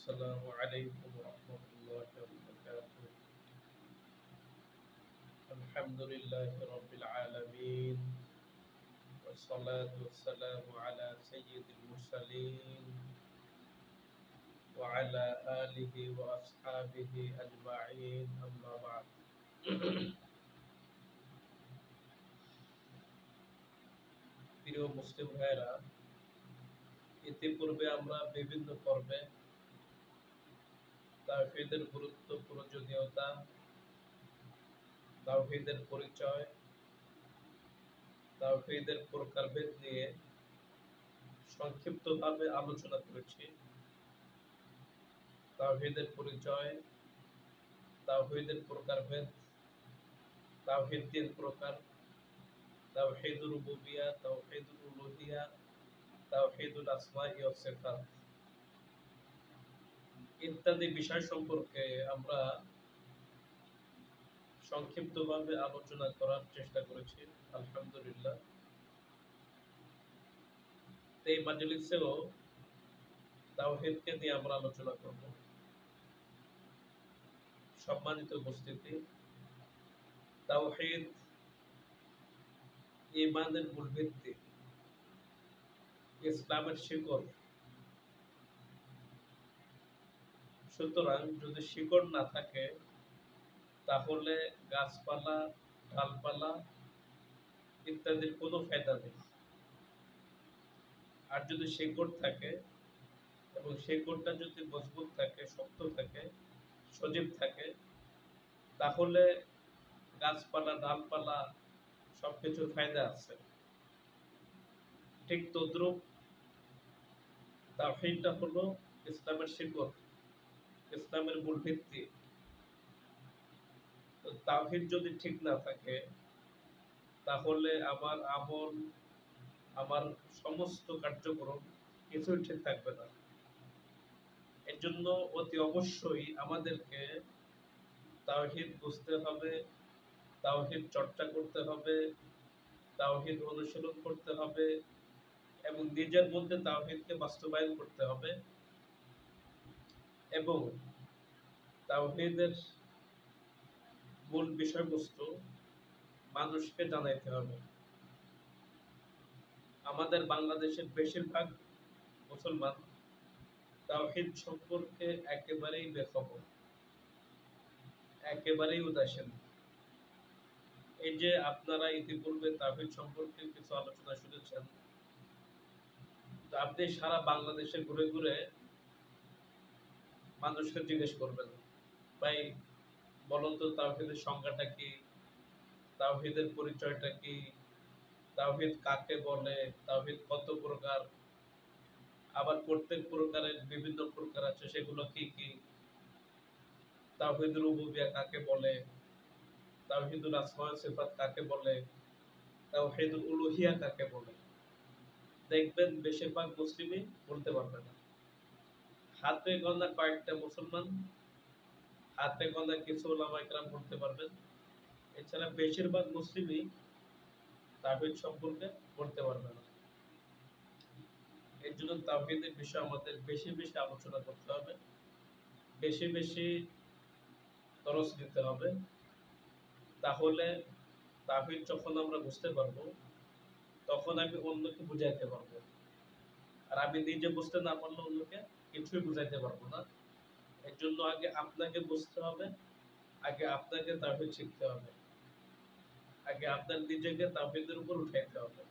السلام عليكم ورحمة الله وبركاته. الحمد لله رب العالمين، والصلاة والسلام على سيد المرسلين وعلى آله وأصحابه أجمعين، أما بعد. প্রিয় মুসলিম ভাইরা, ইতিপূর্বে আমরা বিভিন্ন পর্বে তাওহীদের গুরুত্ব, প্রয়োজনীয়তা, তাওহীদের পরিচয়, তাওহীদের প্রকারভেদ নিয়ে সংক্ষিপ্তভাবে আলোচনা করেছি। তাওহীদের পরিচয়, তাওহীদের প্রকারভেদ, তাওহীদ ৩ প্রকার: তাওহীদুর রুবুবিয়্যাহ, তাওহীদুল উলুহিয়্যাহ, তাওহীদুল আসমাই ওয়াস সিফাত ইত্যাদি বিষয় সম্পর্কে আমরা সংক্ষিপ্তভাবে আলোচনা করার চেষ্টা করেছি, আলহামদুলিল্লাহ। এই মাজলিসেও তাওহীদকে নিয়ে আমরা আলোচনা করব। সম্মানিত উপস্থিতি, তাওহীদ ঈমানের মূল ভিত্তি, ইসলামের শিকড়। সুতরাং যদি শিকড় না থাকে তাহলে গাছপালা, ডালপালা ইত্যাদির কোনো ফায়দা নেই। আর যদি শিকড় থাকে এবং শিকড়টা যদি মজবুত থাকে, শক্ত থাকে, সজীব থাকে, তাহলে গাছপালা, ডালপালা সবকিছুর ফায়দা আছে। ঠিক তদ্রূপ তাওহীদটা হলো ইসলামের শিকড়, ইসলামের মূল ভিত্তি। তো তাওহীদ যদি ঠিক না থাকে তাহলে আমার আমল, আমার সমস্ত কার্যক্রম কিছুই ঠিক থাকবে না। এর জন্য অতি অবশ্যই আমাদেরকে তাওহীদ বুঝতে হবে, তাওহীদ চর্চা করতে হবে, তাওহীদ অনুশীলন করতে হবে এবং নিজের মধ্যে তাওহীদকে বাস্তবায়ন করতে হবে এবং তাওহীদের মূল বিষয়বস্তু মানুষকে জানাইতে হবে। আমাদের বাংলাদেশের বেশিরভাগ মুসলমান তাওহীদ সম্পর্কে একেবারেই বেখবর, একেবারেই উদাসীন। এই যে আপনারা ইতিপূর্বে তাওহীদ সম্পর্কে কিছু আলোচনা শুনেছেন, তো আপনি সারা বাংলাদেশে ঘুরে ঘুরে মানুষকে জিজ্ঞেস করবেন, ভাই বলুন তো তাওহীদের সংজ্ঞাটা কি, তাওহীদের পরিচয়টা কি, তাওহীদ কাকে বলে, তাওহীদ কত প্রকার, আবার প্রত্যেক প্রকারের বিভিন্ন প্রকার আছে, সেগুলো কি কি, তাওহীদুর রুবুবিয়্যাহ কাকে বলে, তাওহীদুল আসমা ওয়াস সিফাত কাকে বলে, তাওহীদুল উলুহিয়্যাহ কাকে বলে। দেখবেন বেশিরভাগ মুসলিমই বলতে পারবে না। হাতে গোনা কয়েকটা মুসলমান, হাতে গোনা কিছু উলামা ইকরাম বলতে পারবেন। এছাড়া বেশিরভাগ মুসলিমই তাওহীদ সম্পর্কে বলতে পারবে না। এর জন্য তাওহীদের বিষয়ে আমাদের বেশি বেশি আলোচনা করতে হবে, বেশি বেশি দরস দিতে হবে। তাহলে তাওহীদ যখন আমরা বুঝতে পারবো তখন আমি অন্যকে বুঝাইতে পারবো। আর আমি নিজে বুঝতে না পারলে অন্যকে কিছুই বুঝাইতে পারবো না। এর জন্য আগে আপনাকে বুঝতে হবে, আগে আপনাকে তাওহীদ শিখতে হবে, আগে আপনার নিজেকে তাওহীদের উপর উঠাইতে হবে।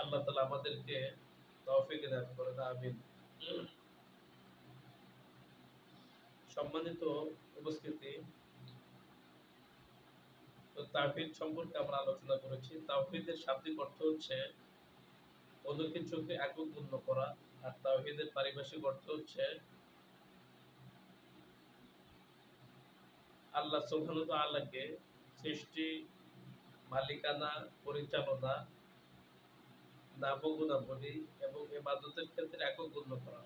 আল্লাহ তাআলা আমাদেরকে তৌফিক দান করেন, আমিন। সম্মানিত উপস্থিতি, তো তাওহীদ সম্পর্কে আমরা আলোচনা করেছি। তাওহীদের শাব্দিক অর্থ হচ্ছে কোনো কিছুকে একক গণ্য করা, আর তাওহীদের পারিভাষিক অর্থ হচ্ছে আল্লাহ সুবহানাহু ওয়া তাআলাকে সৃষ্টি, মালিকানা, পরিচালনা, নামগুণাবলী এবং ইবাদতের ক্ষেত্রে একক গণ্য করা।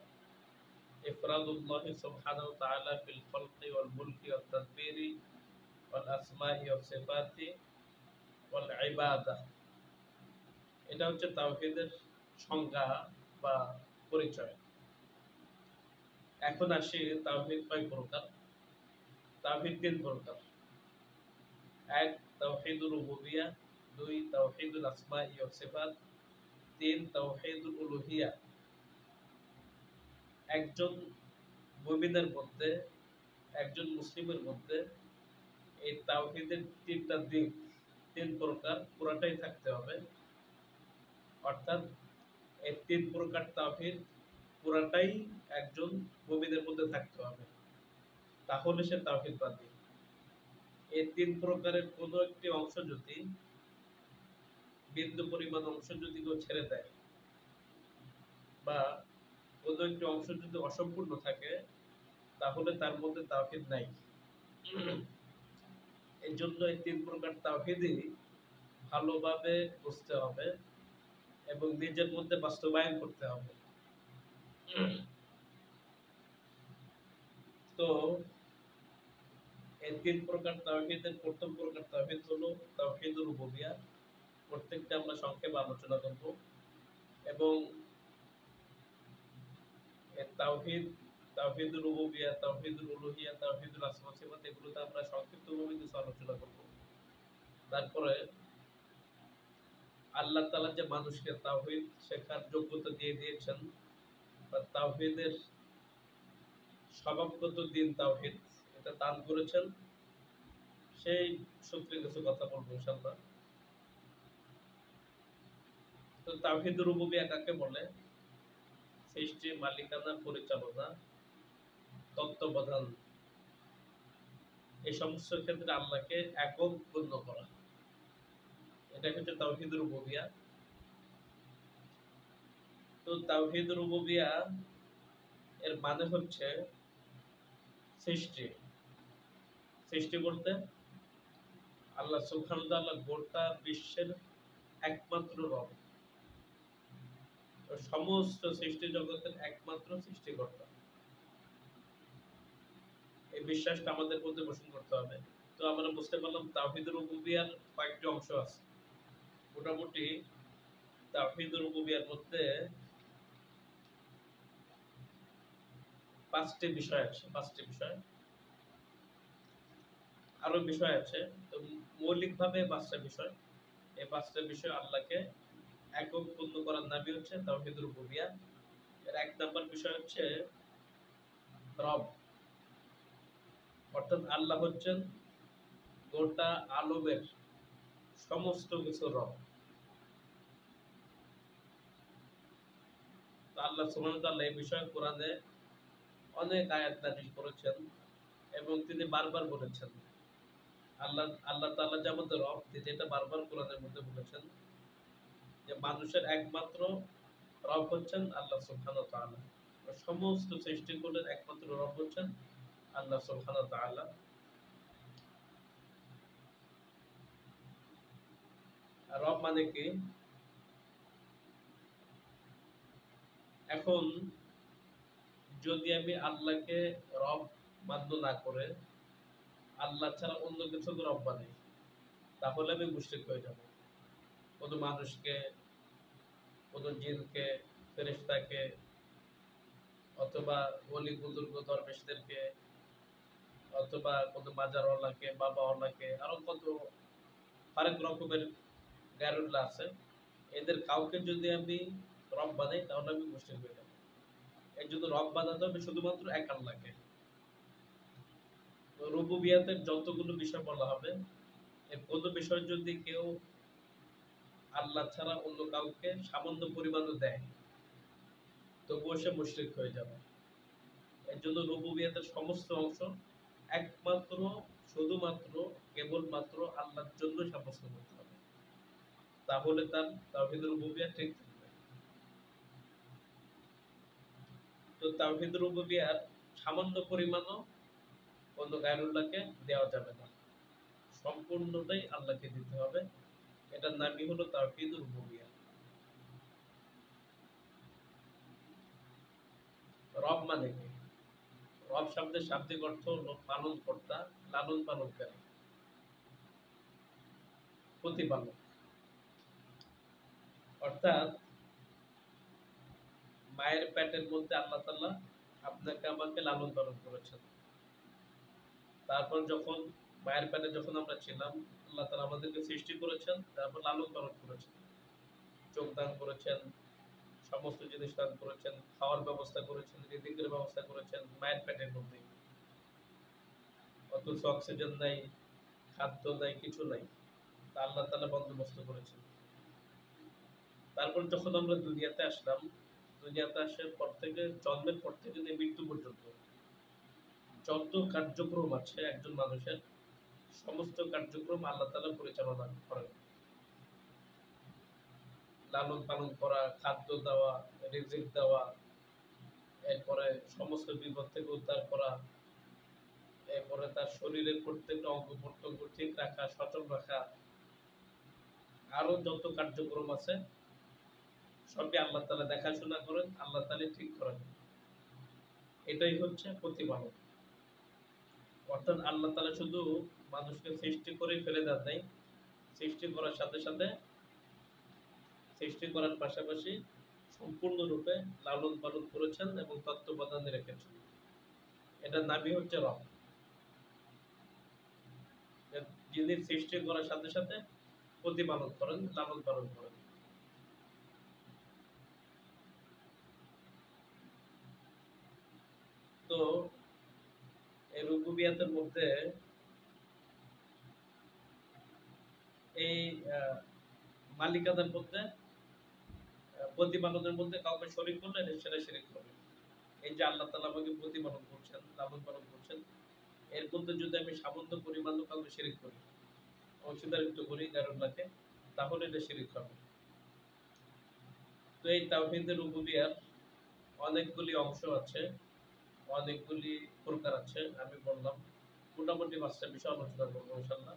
ইফরাদুল্লাহি সুবহানাহু ওয়া তাআলা ফিল খালকি ওয়াল মুলকি ওয়াত তাদবীরি ওয়াল আসমাই ওয়াস সিফাতি ওয়াল ইবাদাহ। এটা হচ্ছে তাওহীদের সংজ্ঞা বা পরিচয়। এখন আসি তাওহীদ কয় প্রকার। তাওহীদ তিন প্রকার। এক, তাওহীদুর রুবুবিয়্যাহ। দুই, তাওহীদুল আসমাই ওয়াস সিফাত। তিন, তাওহীদুল উলুহিয়্যাহ। একজন মুমিনের মধ্যে, একজন মুসলিমের মধ্যে এই তাওহীদের তিনটা দিক, তিন প্রকার পুরাটাই থাকতে হবে। অর্থাৎ এই তিন প্রকার তাওহীদ পুরাটাই একজন মুমিনের মধ্যে থাকতে হবে, তাহলে সে তাওহীদবাদী। এই তিন প্রকারের কোনো একটি অংশ যদি, বিন্দু পরিমাণ অংশ যদি কেউ ছেড়ে দেয় বা কোনো একটি অংশ যদি অসম্পূর্ণ থাকে, তাহলে তার মধ্যে তাওহীদ নাই। এই জন্য এই তিন প্রকার তাওহীদই ভালোভাবে বুঝতে হবে এবং নিজের মধ্যে বাস্তবায়ন করতে হবে। তো এই তিন প্রকার তাওহীদের প্রথম প্রকার তাওহীদ হলো তাওহীদুর রুবুবিয়্যাহ। প্রত্যেকটা আমরা সংক্ষেপে আলোচনা করব এবং এই তাওহীদ, তাওহীদুর রুবুবিয়্যাহ, তাওহীদুল উলুহিয়্যাহ, তাওহীদুল আসমা ওয়াস সিফাত, এগুলোতে আমরা সংক্ষিপ্তভাবে কিছু আলোচনা করব। তারপরে আল্লাহ তাআলা যে মানুষকে তাওহীদ শেখার যোগ্যতা দিয়ে দিয়েছেন বা তাওহীদের স্বভাবগত দিন তাওহীদ এটা দান করেছেন, সেই সূত্রে কিছু কথা বলবো ইনশাআল্লাহ। তো তাওহীদুর রুবুবিয়্যাহ কাকে বলে? সৃষ্টি, মালিকানা, পরিচালনা, তত্ত্বাবধান, এই সমস্ত ক্ষেত্রে আল্লাহকে একক গণ্য করা, এটা হচ্ছে তাওহীদুর রুবুবিয়্যাহ। তো তাওহীদুর রুবুবিয়্যাহ এর মানে হচ্ছে সৃষ্টি। সৃষ্টি বলতে আল্লাহ সুবহানাহু ওয়া তাআলা গোটা বিশ্বের একমাত্র রব, সমস্ত সৃষ্টি জগতের একমাত্র সৃষ্টিকর্তা। এই বিশ্বাসটা আমাদের মধ্যে পোষণ করতে হবে। তো আমরা বুঝতে পারলাম তাওহীদুর রুবুবিয়্যাহর কয়েকটি অংশ আছে। মোটামুটি তাওহীদুর রুবুবিয়্যাহর মধ্যে পাঁচটি বিষয় আছে, পাঁচটি বিষয়। আরো বিষয় আছে, তো মৌলিকভাবে পাঁচটা বিষয়। এই পাঁচটা বিষয় আল্লাহকে একক গণ্য করার নামই হচ্ছে তাওহীদুর রুবুবিয়্যাহ। এর এক নম্বর বিষয় হচ্ছে রব, অর্থাৎ আল্লাহ হচ্ছেন গোটা আলমের সমস্ত কিছু রব। তো আল্লাহ সুবহানাহু ওয়া তাআলা এই বিষয়ে কোরআনে অনেক আয়াত নাযিল করেছেন এবং তিনি বারবার বলেছেন। আল্লাহ তাআলা যে আমাদের রব, তিনি এটা বারবার কোরআনের মধ্যে বলেছেন যে মানুষের একমাত্র রব হচ্ছেন আল্লাহ সুবহানাহু ওয়া তাআলা। সমস্ত সৃষ্টিকুলের একমাত্র রব হচ্ছেন আল্লাহ সুবহানাহু ওয়া তাআলা। আর রব মানে কি? এখন যদি আমি আল্লাহকে রব মান্য না করে আল্লাহ ছাড়া অন্য কিছুকে রব বানাই, তাহলে আমি মুশরিক হয়ে যাব। কোনো মানুষকে, কোনো জিনকে, ফেরেশতাকে, অথবা ওলি বুজুর্গ দরবেশদেরকে, অথবা কোনো মাজারওয়ালাকে, বাবাওয়ালাকে, আরো কত আরেক রকমের গায়রুল্লাহ আছে, এদের কাউকে যদি আমি রব বানাই তাহলে আমি মুশরিক হয়ে যাব। এর জন্য রব বানাতে হবে শুধুমাত্র এক আল্লাহকে। তো রুবুবিয়াতের যতগুলো বিষয় বলা হবে, এর কোনো বিষয় যদি কেউ আল্লাহ ছাড়া অন্য কাউকে সামান্য পরিমাণও দেয়, তবুও সে মুশরিক হয়ে যাবে। এর জন্য রুবুবিয়াতের সমস্ত অংশ একমাত্র, শুধুমাত্র, কেবলমাত্র আল্লাহর জন্য সাব্যস্ত করতে হবে, তাহলে তার তাওহীদুর রুবুবিয়্যাহ ঠিক থাকবে। তো তাওহীদুর রুবুবিয়্যাহর সামান্য পরিমাণও অন্য গায়রুল্লাহকে দেওয়া যাবে না, সম্পূর্ণটাই আল্লাহকে দিতে হবে। এটার নামই হলো তাওহীদুর রুবুবিয়্যাহ। রব মানে কি? রব শব্দের শাব্দিক অর্থ হলো পালন কর্তা, লালন পালনকারী, প্রতিপালক। অর্থাৎ মায়ের পেটের মধ্যে আল্লাহ তাআলা আপনাকে আমাকে লালন পালন করেছেন। তারপর যখন মায়ের পেটে যখন আমরা ছিলাম, আল্লাহ তাআলা আমাদেরকে সৃষ্টি করেছেন, তারপর লালন পালন করেছেন। চোখ দান করেছেন, সমস্ত জিনিস দান করেছেন, খাওয়ার ব্যবস্থা করেছেন, রিজিকের ব্যবস্থা করেছেন মায়ের পেটের মধ্যেই। অথচ অক্সিজেন নাই, খাদ্য নাই, কিছু নাই। তা আল্লাহ তাআলা বন্দোবস্ত করেছেন। তারপর যখন আমরা দুনিয়াতে আসলাম, দুনিয়াতে আসার পর থেকে, জন্মের পর থেকে নিয়ে মৃত্যু পর্যন্ত যত কার্যক্রম আছে একজন মানুষের, সমস্ত কার্যক্রম আল্লাহ তাআলা পরিচালনা করেন। লালন পালন করা, খাদ্য দেওয়া, রিজিক দেওয়া, এরপরে সমস্ত বিপদ থেকে উদ্ধার করা, এরপরে তার শরীরের প্রত্যেকটা অঙ্গ প্রত্যঙ্গ ঠিক রাখা, সচল রাখা, আরো যত কার্যক্রম আছে সবই আল্লাহ তাআলা দেখাশোনা করেন, আল্লাহ তাআলা ঠিক করেন। এটাই হচ্ছে প্রতিপালন। অর্থাৎ আল্লাহ তাআলা শুধু মানুষকে সৃষ্টি করেই ফেলে দেন নাই, সৃষ্টি করার সাথে সাথে, সৃষ্টি করার পাশাপাশি সম্পূর্ণরূপে লালন পালন করেছেন এবং তত্ত্বাবধানে রেখেছেন। এটার নামই হচ্ছে রব। যিনি সৃষ্টি করার সাথে সাথে প্রতিপালন করেন, লালন পালন করেন। তো এই রুবুবিয়াতের মধ্যে এই মালিকানার মধ্যে, প্রতিপালনের মধ্যে কাউকে শরীক করলে সেটা শিরক হবে। এই যে আল্লাহ তাআলা আমাকে প্রতিপালন করছেন, লালন পালন করছেন, এর মধ্যে যদি আমি সামান্য পরিমাণও কাউকে শিরক করি, অংশীদারিত্ব করি গায়রুল্লাহকে, তাহলে এটা শিরক হবে। তো এই তাওহীদের রুবুবিয়ার অনেকগুলি অংশ আছে, অনেকগুলি প্রকার আছে। আমি বললাম মোটামুটি ৫টা বিষয় আলোচনা করবো ইনশাআল্লাহ।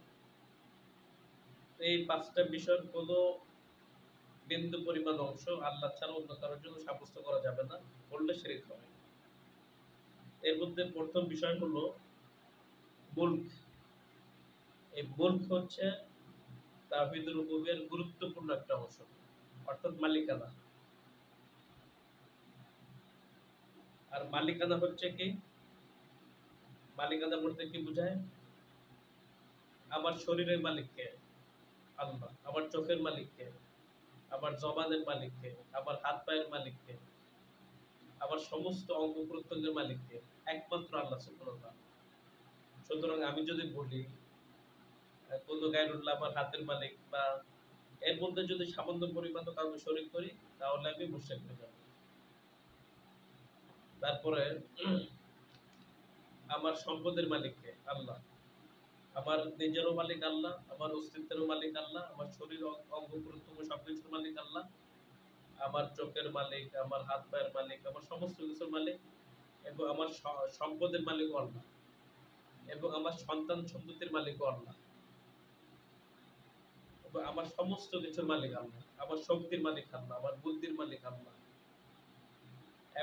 তো এই ৫টা বিষয়ের কোনো বিন্দু পরিমাণ অংশ আল্লাহ ছাড়া অন্য কারোর জন্য সাব্যস্ত করা যাবে না, বললে শিরক হবে। এর মধ্যে প্রথম বিষয় হলো মুলক। এই মুলক হচ্ছে তাওহীদের রুবুবিয়ার গুরুত্বপূর্ণ একটা অংশ, অর্থাৎ মালিকানা। আর মালিকানা হচ্ছে কি? মালিকানা বলতে কি বোঝায়? আমার শরীরের মালিক কে? আল্লাহ। আমার চোখের মালিক কে? আমার জবানের মালিক কে? আমার হাত পায়ের মালিক কে? আমার সমস্ত অঙ্গ প্রত্যঙ্গের মালিক কে? একমাত্র আল্লাহ সুবহানাহু ওয়া তাআলা। সুতরাং আমি যদি বলি কোন গায়রুল্লাহ আমার হাতের মালিক, বা এর মধ্যে যদি সামান্য পরিমাণ কাউকে শরীক করি, তাহলে আমি মুশরিক হয়ে যাব। তারপরে আমার সম্পদের মালিক কে? আল্লাহ। আমার নিজেরও মালিক আল্লাহ, আমার অস্তিত্বেরও মালিক আল্লাহ, আমার শরীর অঙ্গ প্রত্যঙ্গ সবকিছুর মালিক আল্লাহ, আমার চোখের মালিক, আমার হাত পায়ের মালিক, আমার সমস্ত কিছুর মালিক, এবং আমার সম্পদের মালিকও আল্লাহ, এবং আমার সন্তান সন্ততির মালিকও আল্লাহ, এবং আমার সমস্ত কিছুর মালিক আল্লাহ, আমার শক্তির মালিক আল্লাহ, আমার বুদ্ধির মালিক আল্লাহ,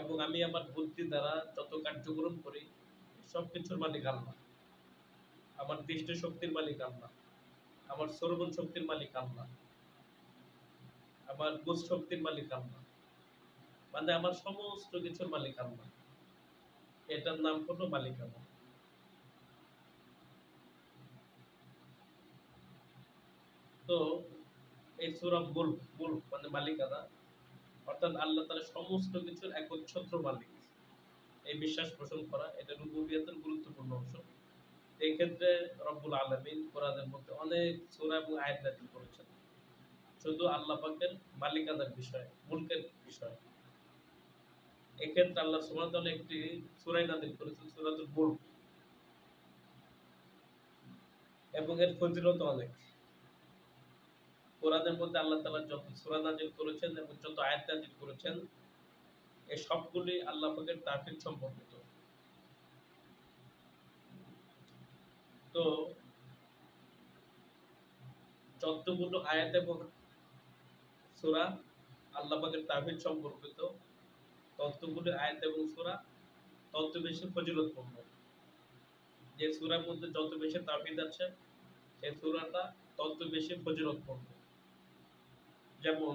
এবং আমি আমার বুদ্ধি দ্বারা যত কার্যক্রম করি সবকিছুর মালিক আল্লাহ, আমার দৃষ্টি শক্তির মালিক আল্লাহ, আমার শ্রবণ শক্তির মালিক আল্লাহ, আমার বুঝ শক্তির মালিক আল্লাহ, মানে আমার সমস্ত কিছুর মালিক আল্লাহ। এটার নাম হলো মালিকানা। তো এই সূরা মুলক, মুলক মানে মালিকানা, অর্থাৎ আল্লাহ তাআলা সমস্ত কিছুর একচ্ছত্র মালিক, এই বিশ্বাস পোষণ করা, এটা রুবুবিয়তের গুরুত্বপূর্ণ অংশ। এই ক্ষেত্রে রব্বুল আলামিন কোরআনের মধ্যে অনেক সূরা এবং আয়াত নাযিল করেছেন শুধু আল্লাহ পাকের মালিকানার বিষয়, মুলকের বিষয়। এক্ষেত্রে আল্লাহ সুবহানাহু ওয়া তাআলা একটি সূরা নাযিল করেছেন, সূরাতুল মুলক, এবং এর ফজিলত অনেক। কোরআনের মধ্যে আল্লাহ তাআলা যত সূরা নাযিল করেছেন এবং যত আয়াত নাযিল করেছেন, এই সবগুলি আল্লাহ পাকের তাওহীদ সম্পর্কিত। তো যতগুলো আয়াত এবং সূরা আল্লাহ পাকের তাওহীদ সম্পর্কিত, ততগুলো আয়াত এবং সূরা তত বেশি ফজিলতপূর্ণ। যে সূরার মধ্যে যত বেশি তাওহীদ আছে, সেই সূরাটা তত বেশি ফজিলতপূর্ণ। যেমন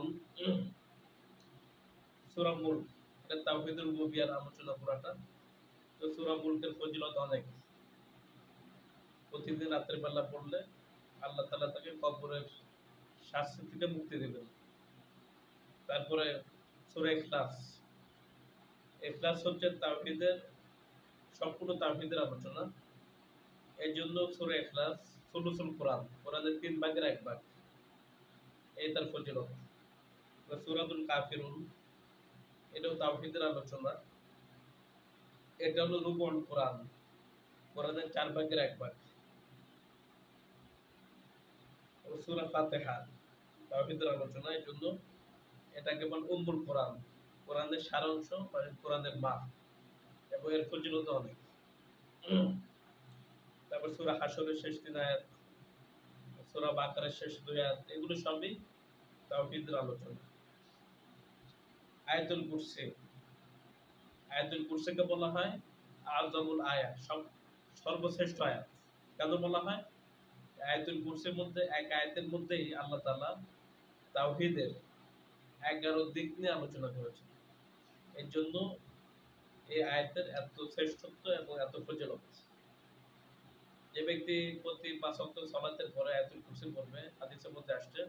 সূরা মুলক, এটা তাওহীদুর রুবুবিয়্যার আলোচনা পুরাটা। তো সূরা মুলকের ফজিলত অনেক। প্রতিদিন রাতের বেলা পড়লে আল্লাহ তাআলা তাকে কবরের শাস্তি থেকে মুক্তি দেবেন। তারপরে সূরা ইখলাস। ইখলাস হচ্ছে তাওহীদের সম্পূর্ণ তাওহীদের আলোচনা। এই জন্য সূরা ইখলাস সুলুসুল কোরআন, কোরআনের 3 ভাগের 1 ভাগ। এই তার ফজিলত। সূরাতুল কাফিরুন, এটাও তাওহীদের আলোচনা। এটা হলো রুবুল কোরআন, কোরআনের 4 ভাগের 1 ভাগ। সূরা ফাতিহা তাওহীদের আলোচনা, এই জন্য এটাকে বলে উম্মুল কোরআন, কোরআনের সারাংশ বা কোরআনের মা, এবং এর ফজিলত অনেক। তারপর সূরা হাশরের শেষ 3 আয়াত, সূরা বাকারার শেষ 2 আয়াত, এগুলো সবই তাওহীদের আলোচনা। আয়াতুল কুরসি, আয়াতুল কুরসিকে বলা হয় আযমুল আয়া, সর্বশ্রেষ্ঠ আয়াত। কেন বলা হয়? আয়াতুল কুরসির মধ্যে এক আয়াতের মধ্যেই আল্লাহ তাআলা তাওহীদের 11 দিক নিয়ে আলোচনা করেছেন। এর জন্য এই আয়াতের এত শ্রেষ্ঠত্ব এবং এত ফজিলত। যে ব্যক্তি প্রতি 5 ওয়াক্ত সালাতের পরে আয়াতুল কুরসি পড়বে, হাদিসের মধ্যে আসছে,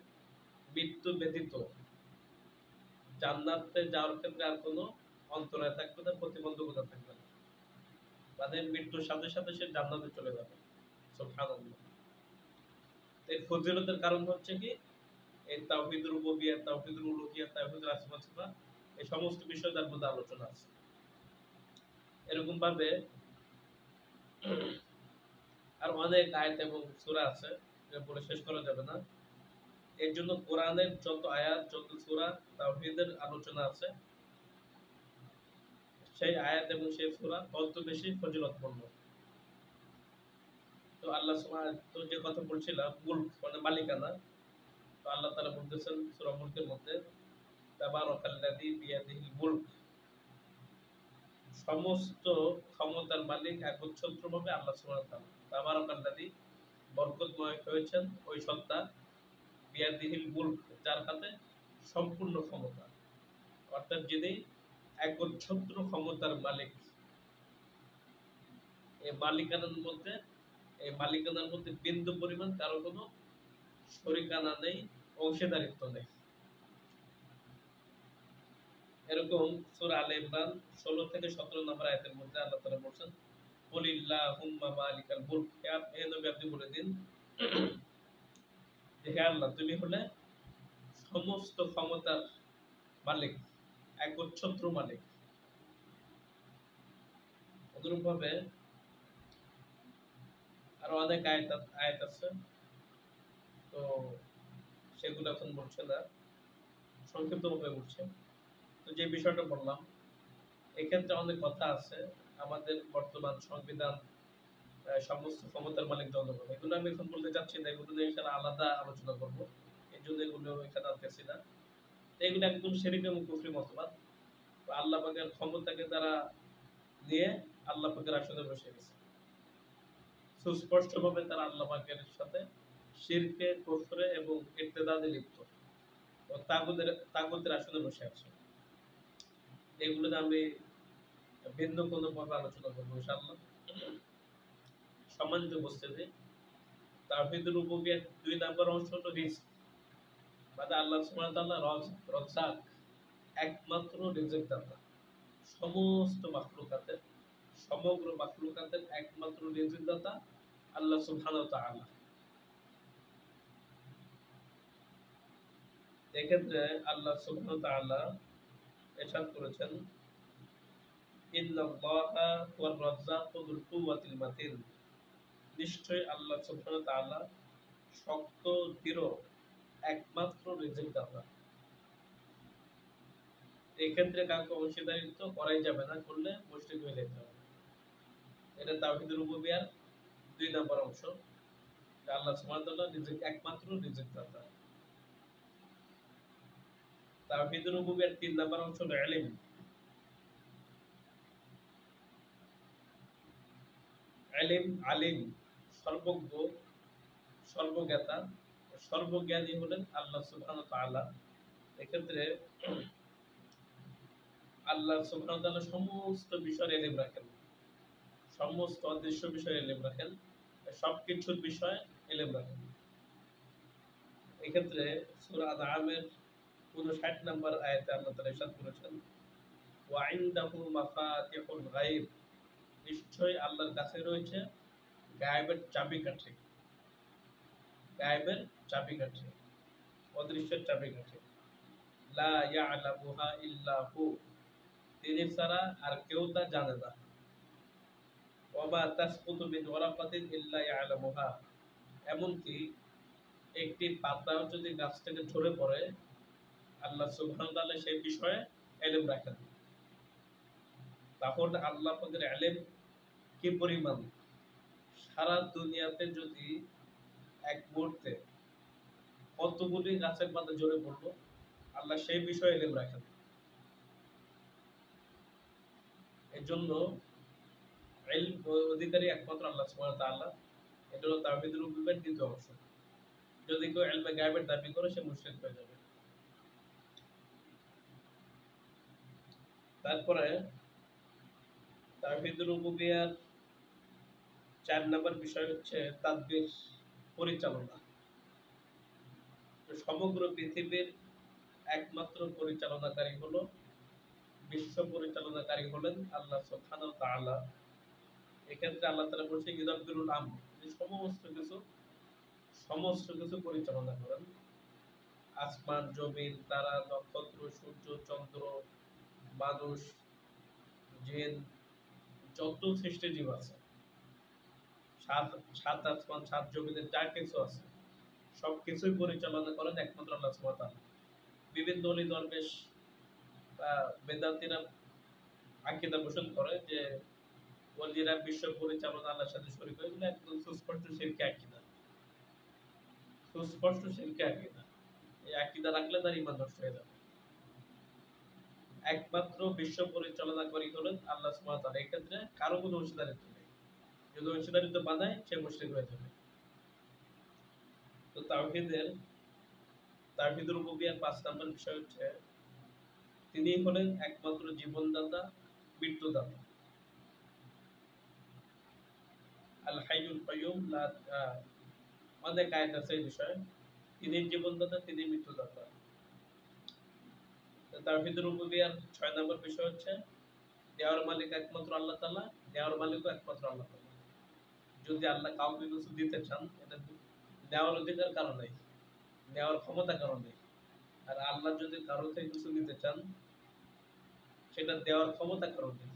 মৃত্যু ব্যতীত জান্নাতে যাওয়ার ক্ষেত্রে আর কোনো অন্তরায় থাকবে না, প্রতিবন্ধকতা থাকবে না। মানে মৃত্যুর সাথে সাথে সে জান্নাতে চলে যাবে। সুবহানাল্লাহ। এর ফজিলতের কারণ হচ্ছে কি, এই তাওহীদুর রুবুবিয়্যাহ, তাওহীদুল উলুহিয়্যাহ, তাওহীদুল আসমা ওয়াস সিফাত, এই সমস্ত বিষয় তার মধ্যে আলোচনা আছে। এরকম ভাবে আর অনেক আয়াত এবং সূরা আছে, এটা বলে শেষ করা যাবে না। এর জন্য কোরআনের যত আয়াত, যত সূরা তাওহীদের আলোচনা আছে, সেই আয়াত এবং সেই সূরা তত বেশি ফজিলতপূর্ণ। তো আল্লাহ সুবহানাহু যে কথা বলছিলাম, মুলক মানে মালিকানা, তো আল্লাহ তাআলা বলতেছেন সূরা মুলকের মধ্যে, তাবারাকাল্লাযী বিয়াদিহিল মুলক, সমস্ত ক্ষমতার মালিক একচ্ছত্রভাবে আল্লাহ সুবহানাহু ওয়া তাআলা। তাবারাকাল্লাযী, বরকতময় হয়েছেন ওই সত্তা, বিয়াদিহিল মুলক, যার হাতে সম্পূর্ণ ক্ষমতা, অর্থাৎ যিনি একচ্ছত্র ক্ষমতার মালিক। এই মালিকানার মধ্যে বিন্দু পরিমাণ কারো কোনো শরিকানা নেই, অংশীদারিত্ব নেই। এরকম সূরা আলে ইমরান 16 থেকে 17 নম্বর আয়াতের মধ্যে আল্লাহ তাআলা বলেছেন, কুলিল্লাহুম্মা মালিকাল মুলক, হে নবী আপনি বলে দিন যে হে আল্লাহ, তুমি হলে সমস্ত ক্ষমতার মালিক, একচ্ছত্র মালিক। অনুরূপভাবে আরো অনেক আয়াত আছে, তো সেগুলো এখন বলছে না, সংক্ষিপ্তভাবে বলছে। তো যে বিষয়টা বললাম, এক্ষেত্রে অনেক কথা আছে। আমাদের বর্তমান সংবিধান সমস্ত ক্ষমতার মালিক জনগণ, এগুলো আমি এখন বলতে চাচ্ছি না, এগুলো নিয়ে এখানে আলাদা আলোচনা করবো, এই জন্য এগুলো এখানে আনতেছি না। এগুলো একদম শিরক এবং কুফরি মতবাদ। আল্লাহ পাকের ক্ষমতাকে তারা নিয়ে আল্লাহ পাকের আসনে বসে গেছে। সুস্পষ্টভাবে তারা আল্লাহ পাকের সাথে শিরকে, কুফরে এবং ইরতিদাদে লিপ্ত ও তাগুতের আসনে বসে আছে। এগুলো আমি ভিন্ন কোনো ভাবে আলোচনা করবো ইনশাআল্লাহ। সম্মানিত উপস্থিতি, তাওহীদুর রুবুবিয়্যাহ 2 নম্বর অংশ হলো রিজক, মানে আল্লাহ সুবহানাহু ওয়া তাআলা রাজ্জাক, একমাত্র রিজক দাতা। সমস্ত মাখলুকাতের, সমগ্র মাখলুকাতের একমাত্র রিজক দাতা আল্লাহ সুবহানাহু ওয়া তাআলা। এক্ষেত্রে আল্লাহ সুবহানাহু ওয়া তাআলা ইরশাদ করেছেন, ইন্নাল্লাহা হুয়ার রাজ্জাকু যুল কুওয়াতিল মাতিন, নিশ্চয়ই আল্লাহ সুবহানাহু ওয়া তাআলা শক্ত, দৃঢ়, একমাত্র রিজক দাতা। এক্ষেত্রে কাউকে অংশীদারিত্ব করাই যাবে না, করলে মুশরিক হয়ে যেতে হবে। এটা তাওহীদুর রুবুবিয়্যাহর 2 নম্বর অংশ, আল্লাহ সুবহানাহু ওয়া তাআলা একমাত্র রিজক দাতা। তাওহীদুর রুবুবিয়্যাহর 3 নম্বর অংশ হলো ইলম। আলিম, সর্বজ্ঞ, সর্বজ্ঞাতা, সর্বজ্ঞানী হলেন আল্লাহ সুবহানাহু ওয়া তাআলা। এক্ষেত্রে আল্লাহ সুবহানাহু ওয়া তাআলা সমস্ত বিষয়ের ইলম রাখেন। সমস্ত অদৃশ্য বিষয়ে ইলম রাখেন, সব কিছুর বিষয়ে ইলম রাখেন। এক্ষেত্রে সূরা আনআমের ৫৯ নম্বর আয়াতে আল্লাহ তাআলা ইরশাদ করেছেন, ওয়া ইনদাহু মাফাতিহুল গায়ব, নিশ্চয়ই আল্লাহর কাছে রয়েছে গায়েবের চাবিকাঠি, গায়েবের চাবিকাঠি, অদৃশ্যের চাবিকাঠি। লা ইয়ালামুহা ইল্লা হু, তিনি ছাড়া আর কেউ তা জানে না। ওয়া মা তাসকুতু মিন ওয়ারাকাতিন ইল্লা ইয়ালামুহা, এমনকি একটি পাতাও যদি গাছ থেকে ঝরে পড়ে আল্লাহ সুবহানাহু ওয়া তাআলা সেই বিষয়ে ইলম রাখেন। তাহলে আল্লাহ পাকের ইলম কি পরিমাণ, সারা দুনিয়াতে যদি এক মুহূর্তে কতগুলি গাছের পাতা ঝরে পড়লো, আল্লাহ সেই বিষয়ে ইলম রাখেন। এর জন্য ইলম অধিকারী একমাত্র আল্লাহ সুবহানাহু ওয়া তাআলা। এটা হলো তাওহীদুর রুবুবিয়্যার দ্বিতীয় অংশ। যদি কেউ ইলমে গায়বের দাবি করে সে মুশরিক হয়ে যাবে। তারপরে তাওহীদুর রুবুবিয়্যার ৪ নম্বর বিষয় হচ্ছে তাদবির, পরিচালনা। সমগ্র পৃথিবীর একমাত্র পরিচালনাকারী হলো, বিশ্ব পরিচালনাকারী হলেন আল্লাহ সুবহানাহু ওয়া তাআলা। এক্ষেত্রে আল্লাহ তাআলা বলছেন ইউদাব্বিরুল আমর, যে সমস্ত কিছু পরিচালনা করেন। আসমান, জমিন, তারা, নক্ষত্র, সূর্য, চন্দ্র, মানুষ, জিন, যত সৃষ্টি জীব আছে, সাত আসমান, সাত জমিনের যা কিছু আছে, সবকিছুই পরিচালনা করেন একমাত্র আল্লাহ সুবহানাহু ওয়া তাআলা। বিভিন্ন ওলি দরবেশ বেদান্তীরা আকীদা পোষণ করে যে ওলিরা বিশ্ব পরিচালনা আল্লাহর সাথে শরীক হয়, এগুলো একদম সুস্পষ্ট শিরকি আকীদা, সুস্পষ্ট শিরকি আকীদা। এই আকীদা রাখলে তার ঈমান নষ্ট হয়ে যাবে। একমাত্র বিশ্ব পরিচালনাকারী হলেন আল্লাহ সুবহানাহু ওয়া তাআলা। এক্ষেত্রে কারো কোনো অংশীদারিত্ব নেই। যদি অংশীদারিত্ব বানায় সে মুশরিক হয়ে যাবে। তো তাওহীদুর রুবুবিয়্যার ৫ নম্বর বিষয় হচ্ছে তিনি হলেন একমাত্র জীবনদাতা, মৃত্যুদাতা। আল হাইয়ুল কাইয়ুম, অনেক আয়াত আছে এই বিষয়ে। তিনি জীবনদাতা, তিনি মৃত্যুদাতা। তাওহীদুর রুবুবিয়্যার ৬ নম্বর বিষয় হচ্ছে দেওয়ার মালিক একমাত্র আল্লাহ তাআলা, নেওয়ার মালিকও একমাত্র আল্লাহ তাআলা। যদি আল্লাহ কাউকে কিছু দিতে চান, এটা নেওয়ার অধিকার কারো নেই, নেওয়ার ক্ষমতা কারো নেই। আর আল্লাহ যদি কারো থেকে কিছু নিতে চান, সেটা দেওয়ার ক্ষমতা কারো নেই।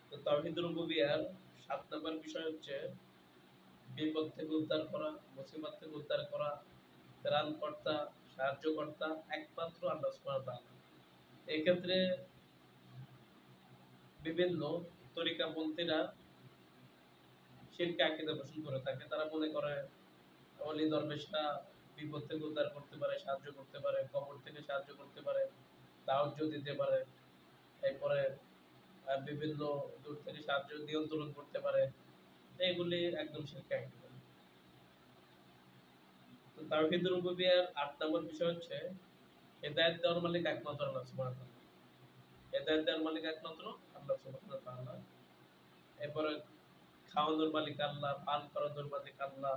তো তাওহীদুর রুবুবিয়্যার ৭ নম্বর বিষয় হচ্ছে বিপদ থেকে উদ্ধার করা, মুসিবত থেকে উদ্ধার করা, ত্রাণকর্তা, সাহায্যকর্তা একমাত্র আল্লাহ সুবহানাহু ওয়া তাআলা। এক্ষেত্রে বিভিন্ন তরিকাপন্থীরা শিরকি আকীদা পোষণ করে থাকে। তারা মনে করে ওলি দরবেশরা বিপদ থেকে উদ্ধার করতে পারে, সাহায্য করতে পারে, কবর থেকে সাহায্য করতে পারে, তাওজ্জু দিতে পারে, এরপরে বিভিন্ন দূর থেকে সাহায্য নিয়ন্ত্রণ করতে পারে। এগুলি একদম শিরকি আকীদা। তো তাওহীদুর রুবুবিয়্যার ৮ নম্বর বিষয় হচ্ছে হেদায়েত দেওয়ার মালিক একমাত্র আল্লাহ সুবহানাহু ওয়া তাআলা। হেদায়েত দেওয়ার মালিক একমাত্র আল্লাহ সুবহানাহু ওয়া তাআলা। এরপরে খাওয়ানোর মালিক আল্লাহ, পান করানোর মালিক আল্লাহ,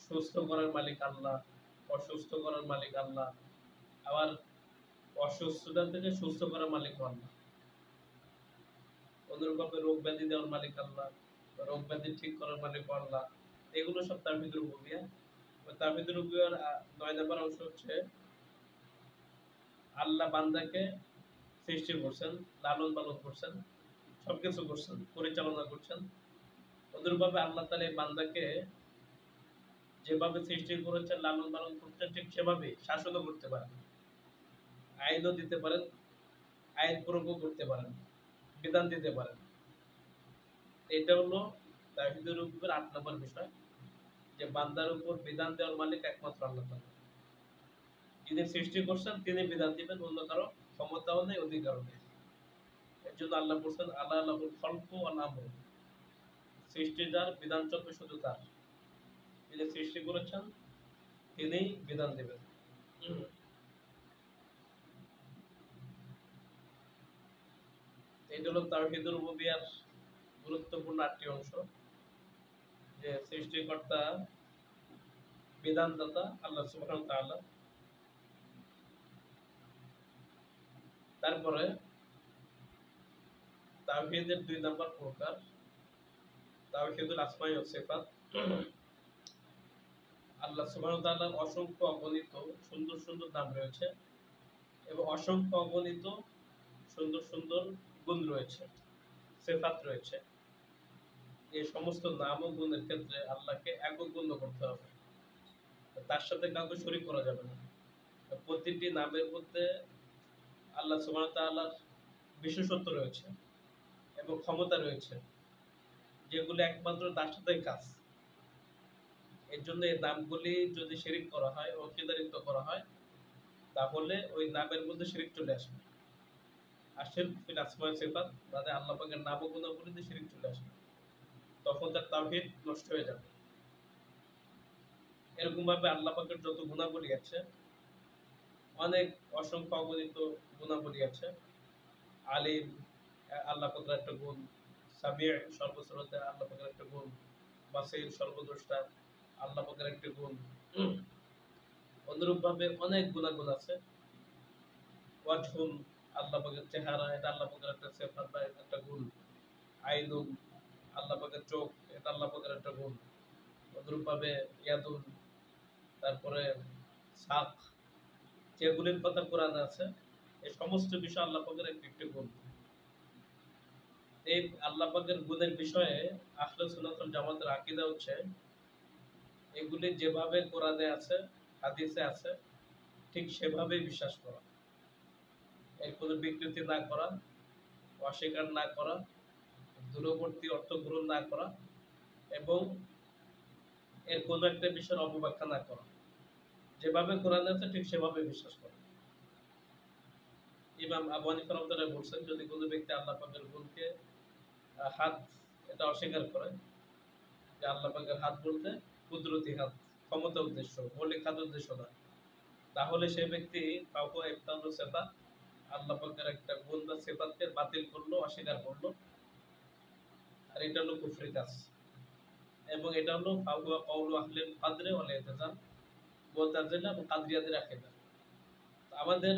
সুস্থ করার মালিক আল্লাহ, অসুস্থ করার মালিক আল্লাহ, আবার অসুস্থতা থেকে সুস্থ করার মালিক আল্লাহ। অনুরূপভাবে রোগ ব্যাধি দেওয়ার মালিক আল্লাহ, রোগ ব্যাধি ঠিক করার মালিক আল্লাহ। এগুলো সব তাওহীদুর রুবুবিয়্যাহ। তাওহীদুর রুবুবিয়্যার ৯ নম্বর অংশ হচ্ছে আল্লাহ বান্দাকে সৃষ্টি করছেন, লালন পালন করছেন, সবকিছু করছেন, পরিচালনা করছেন। অনুরূপভাবে আল্লাহ তাআলা এই বান্দাকে যেভাবে সৃষ্টি করেছেন, লালন পালন করছেন, ঠিক সেভাবে শাসনও করতে পারেন, আইনও দিতে পারেন, আইন প্রয়োগও করতে পারেন, বিধান দিতে পারেন। এটা হলো তাওহীদুর রুবুবিয়্যার ৮ নম্বর বিষয়, যে বান্দার উপর বিধান দেওয়ার মালিক একমাত্র আল্লাহ তাআলা। যিনি সৃষ্টি করছেন তিনি বিধান দিবেন, অন্য কারো ক্ষমতাও নেই, অধিকারও নেই। এর জন্য আল্লাহ বলছেন আলা লাহুল খালকু ওয়াল আমর, সৃষ্টি যার, বিধান চলবে শুধু তার। যিনি সৃষ্টি করেছেন তিনিই বিধান দেবেন। এটা হলো তাওহীদুল রুবুবিয়্যার গুরুত্বপূর্ণ 8টি অংশ, যে সৃষ্টিকর্তা বিধানদাতা আল্লাহ সুবহানাহু ওয়া তাআলা। তারপরে তাওহীদের 2 নম্বর প্রকার তাওহীদুল আসমাই ওয়াস সিফাত। আল্লাহ সুবহানাহু ওয়া তাআলার অসংখ্য অগণিত সুন্দর সুন্দর নাম রয়েছে এবং অসংখ্য অগণিত সুন্দর সুন্দর গুণ রয়েছে, সিফাত রয়েছে। এই সমস্ত নাম ও গুণের ক্ষেত্রে আল্লাহকে একক গণ্য করতে হবে, তার সাথে কাউকে শরীক করা যাবে না। প্রতিটি নামের মধ্যে আল্লাহ সুবহানাহু ওয়া তাআলার বিশেষত্ব রয়েছে এবং ক্ষমতা রয়েছে, যেগুলো একমাত্র তার সাথেই কাজ। এর জন্য এই নামগুলি যদি শিরিক করা হয়, অংশীদারিত্ব করা হয়, তাহলে ওই নামের মধ্যে শিরিক চলে আসবে। আর শিরক ফিল আসমা ওয়াস সিফাত, মানে আল্লাহ পাকের নাম ও গুণাবলীতে শিরিক চলে আসবে, তখন তার তাওহীদ নষ্ট হয়ে যাবে। এরকম ভাবে আল্লাহ পাকের যত গুণাবলী আছে, অনেক অসংখ্য অগণিত গুণাবলী আছে। আলিম আল্লাহ পাকের একটা গুণ, সামিউ সর্বশ্রোতা আল্লাহ পাকের একটা গুণ, বাসীর সর্বদ্রষ্টা আল্লাহ পাকের একটা গুণ। অনুরূপ ভাবে অনেক গুণাগুণ আছে। ওয়াজহুন আল্লাহ পাকের চেহারা, এটা আল্লাহ পাকের একটা সিফাত বা একটা গুণ। আইনুন আল্লাহ পাকের চোখ, এটা আল্লাহ পাকের একটা গুণ। অনুরূপ ভাবে ইয়াদুন, তারপরে সাক, যেগুলির কথা কোরআনে আছে, এই সমস্ত বিষয় আল্লাহ পাকের একটি গুণ। এই আল্লাহ পাকের গুণের বিষয়ে আহলে সুন্নাত ওয়াল জামাতের আকীদা হচ্ছে, এগুলি যেভাবে কোরআনে আছে, হাদিসে আছে, ঠিক সেভাবেই বিশ্বাস করা, এর কোনো বিকৃতি না করা, অস্বীকার না করা, দূরবর্তী অর্থ গ্রহণ না করা এবং এর কোনো একটা বিষয়ের অপব্যাখ্যা না করা। যেভাবে কোরআনে আছে ঠিক সেভাবে বিশ্বাস করা। ইমাম আবু হানিফা রাহমাতুল্লাহ বলছেন, যদি কোনো ব্যক্তি আল্লাহ পাকের গুণকে হাত, এটা অস্বীকার করে, যে আল্লাহ পাকের হাত বলতে কুদরতি হাত, ক্ষমতা উদ্দেশ্য, মৌলিক হাত উদ্দেশ্য না, তাহলে সেই ব্যক্তি ফাহুয়া ইবতালু সিফাত, আল্লাহ পাকের একটা গুণ বা সিফাতকে বাতিল করলো, অস্বীকার করলো, আর এটা হলো কুফরি কাজ। এবং এটা হলো ফাহুয়া কওলু আহলিল কাদরে ওয়াল ইতিজাল, মুতাজিলা এবং কাদরিয়াদের আকীদা। আমাদের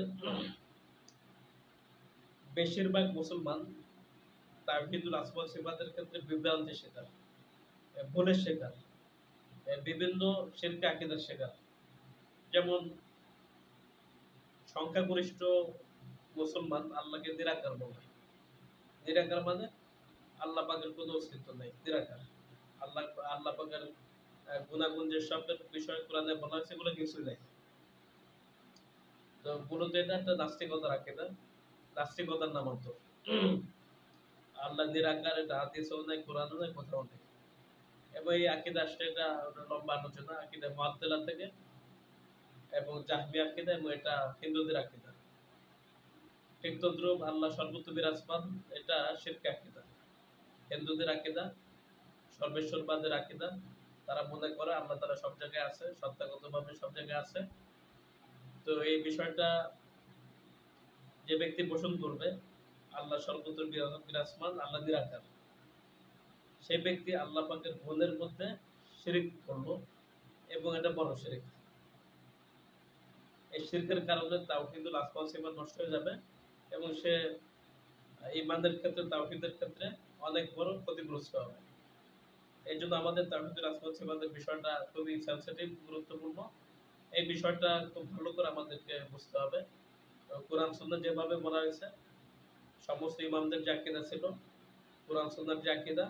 বেশিরভাগ মুসলমান তাওহীদুল আসমা ওয়াস সিফাতের ক্ষেত্রে বিভ্রান্তি শিকার, ভুলের শিকার, বিভিন্ন শিরক আকীদার শিকার। যেমন সংখ্যাগরিষ্ঠ মুসলমান আল্লাহকে নিরাকার বলে। নিরাকার মানে আল্লাহ পাকের কোনো অস্তিত্ব নেই, নিরাকার। আল্লাহ আল্লাহ পাকের গুণাগুণ যেসবের বিষয় কোরআনে বলা হয়েছে, এগুলো কিছুই নেই। তো মূলত এটা একটা নাস্তিকতার আকীদা, নাস্তিকতার নামান্তর। আল্লাহ নিরাকার, এটা হাদিসও নাই, কোরআনও নাই, কোথাও নেই। এবং এই আকীদা আসলে এটা লম্বা আলোচনা, আকীদা মুআত্তিলা থেকে এবং জাহমিয়া আকীদা, এবং এটা হিন্দুদের আকীদা। ঠিক তদ্রুপ আল্লাহ সর্বত্র বিরাজমান, এটা শিরক আকীদা। হিন্দুদের আকীদা, সর্বেশ্বরবাদের আকীদা। তারা মনে করে আল্লাহ তাআলা সব জায়গায় আছে, সত্তাগতভাবে সব জায়গায় আছে। তো এই বিষয়টা যে ব্যক্তি পোষণ করবে, আল্লাহ সর্বত্র বিরাজমান, আল্লাহ নিরাকার, সেই ব্যক্তি আল্লাহ পাকের গুণের মধ্যে শিরিক করলো, এবং এটা বড় শিরিক। এই শিরকের কারণে তাওহীদুল আসমা ওয়াস সিফাত নষ্ট হয়ে যাবে এবং সে ঈমানের ক্ষেত্রে, তাওহীদের ক্ষেত্রে অনেক বড় ক্ষতিগ্রস্ত হবে। এই জন্য আমাদের তাওহীদুল আসমা ওয়াস সিফাতের বিষয়টা খুবই সেনসিটিভ, গুরুত্বপূর্ণ। এই বিষয়টা খুব ভালো করে আমাদেরকে বুঝতে হবে। কোরআন সুন্নাহ যেভাবে বলা হয়েছে, সমস্ত ইমামদের যে আকীদা ছিল, কোরআন সুন্নাহর যে আকীদা,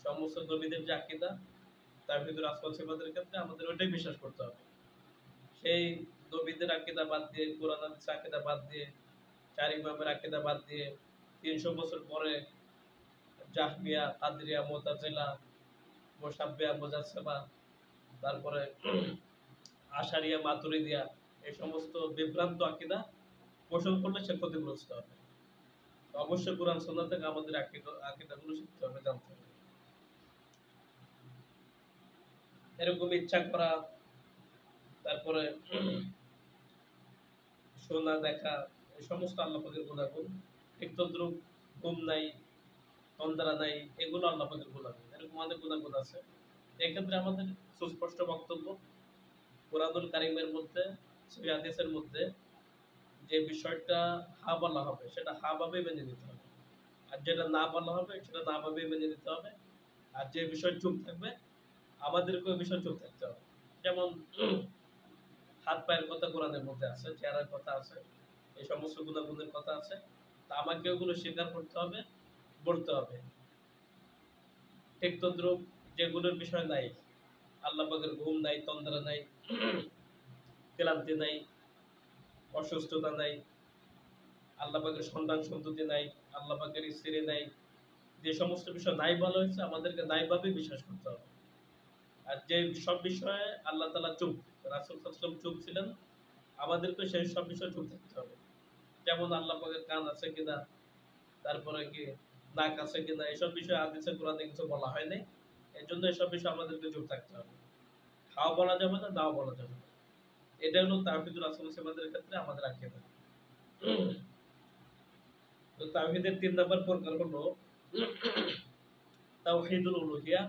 সমস্ত নবীদের যে আকীদা, তাওহীদুল আসমা ওয়াস সিফাতের ক্ষেত্রে আমাদের ওইটাই বিশ্বাস করতে হবে। সেই নবীদের আকীদা বাদ দিয়ে, কোরআন হাদিসের আকীদা বাদ দিয়ে, চার ইমামের আকীদা বাদ দিয়ে, 300 বছর পরে জাহমিয়া, কাদরিয়া, মুতাজিলা, মুশাব্বিহা, মুজাসসিমা, তারপরে আশারিয়া, মাতুরিদিয়া, এই সমস্ত বিভ্রান্ত আকীদা পোষণ করলে সে ক্ষতিগ্রস্ত হবে। অবশ্যই কোরআন সুন্নাহ থেকে আমাদের আকীদাগুলো শিখতে হবে, জানতে হবে। এরকম ইচ্ছা করা, তারপরে শোনা, দেখা, এই সমস্ত আল্লাহ পাকের গুণাগুণ। ঠিক তদ্রুপ ঘুম নাই, তন্দ্রা নাই, এগুলো আল্লাহ পাকের গুনাহ। এরকম অনেক গুনাহগুলো আছে। এক্ষেত্রে আমাদের সুস্পষ্ট বক্তব্য, কুরআনুল কারীমের মধ্যে, সহিহ হাদিসের মধ্যে যে বিষয়টা হা বলা হবে সেটা হা ভাবেই মেনে নিতে হবে, আর যেটা না বলা হবে সেটা না ভাবেই মেনে নিতে হবে। আর যে বিষয় চুপ থাকবে আমাদেরকে ওই বিষয় চুপ থাকতে হবে। যেমন হাত পায়ের কথা কোরআনের মধ্যে আছে, চেহারার কথা আছে, এই সমস্ত গুণাগুণের কথা আছে। তা আমাকে ওগুলো স্বীকার করতে হবে, বলতে হবে। ঠিক তদ্রুপ যেগুলোর বিষয় নাই, আল্লাহ পাকের ঘুম নাই, তন্দ্রা নাই, ক্লান্তি নাই, অসুস্থতা নাই, আল্লাহ পাকের সন্তান সন্ততি নাই, আল্লাহ পাকের স্ত্রী নাই, যে সমস্ত বিষয় নাই বলা হয়েছে আমাদেরকে নাইভাবে বিশ্বাস করতে হবে। আর যে সব বিষয়ে আল্লাহ তাআলা চুপ, রাসূল সাল্লাল্লাহু আলাইহি ওয়াসাল্লাম চুপ ছিলেন, আমাদেরকে সেই সব বিষয়ে চুপ থাকতে হবে। যেমন আল্লাহ পাকের কান আছে কিনা, তারপরে কি নাক আছে কিনা, এসব বিষয়ে হাদিসে কোরআনে কিছু বলা হয় নাই। এর জন্য এসব বিষয়ে আমাদেরকে চুপ থাকতে হবে। হাও বলা যাবে না, নাও বলা যাবে না। এটা হলো তাওহীদুল আসমাউ সিফাতের ক্ষেত্রে আমাদের আকীদা। তো তাওহীদের ৩ নাম্বার প্রকার হলো তাওহীদুল উলুহিয়া।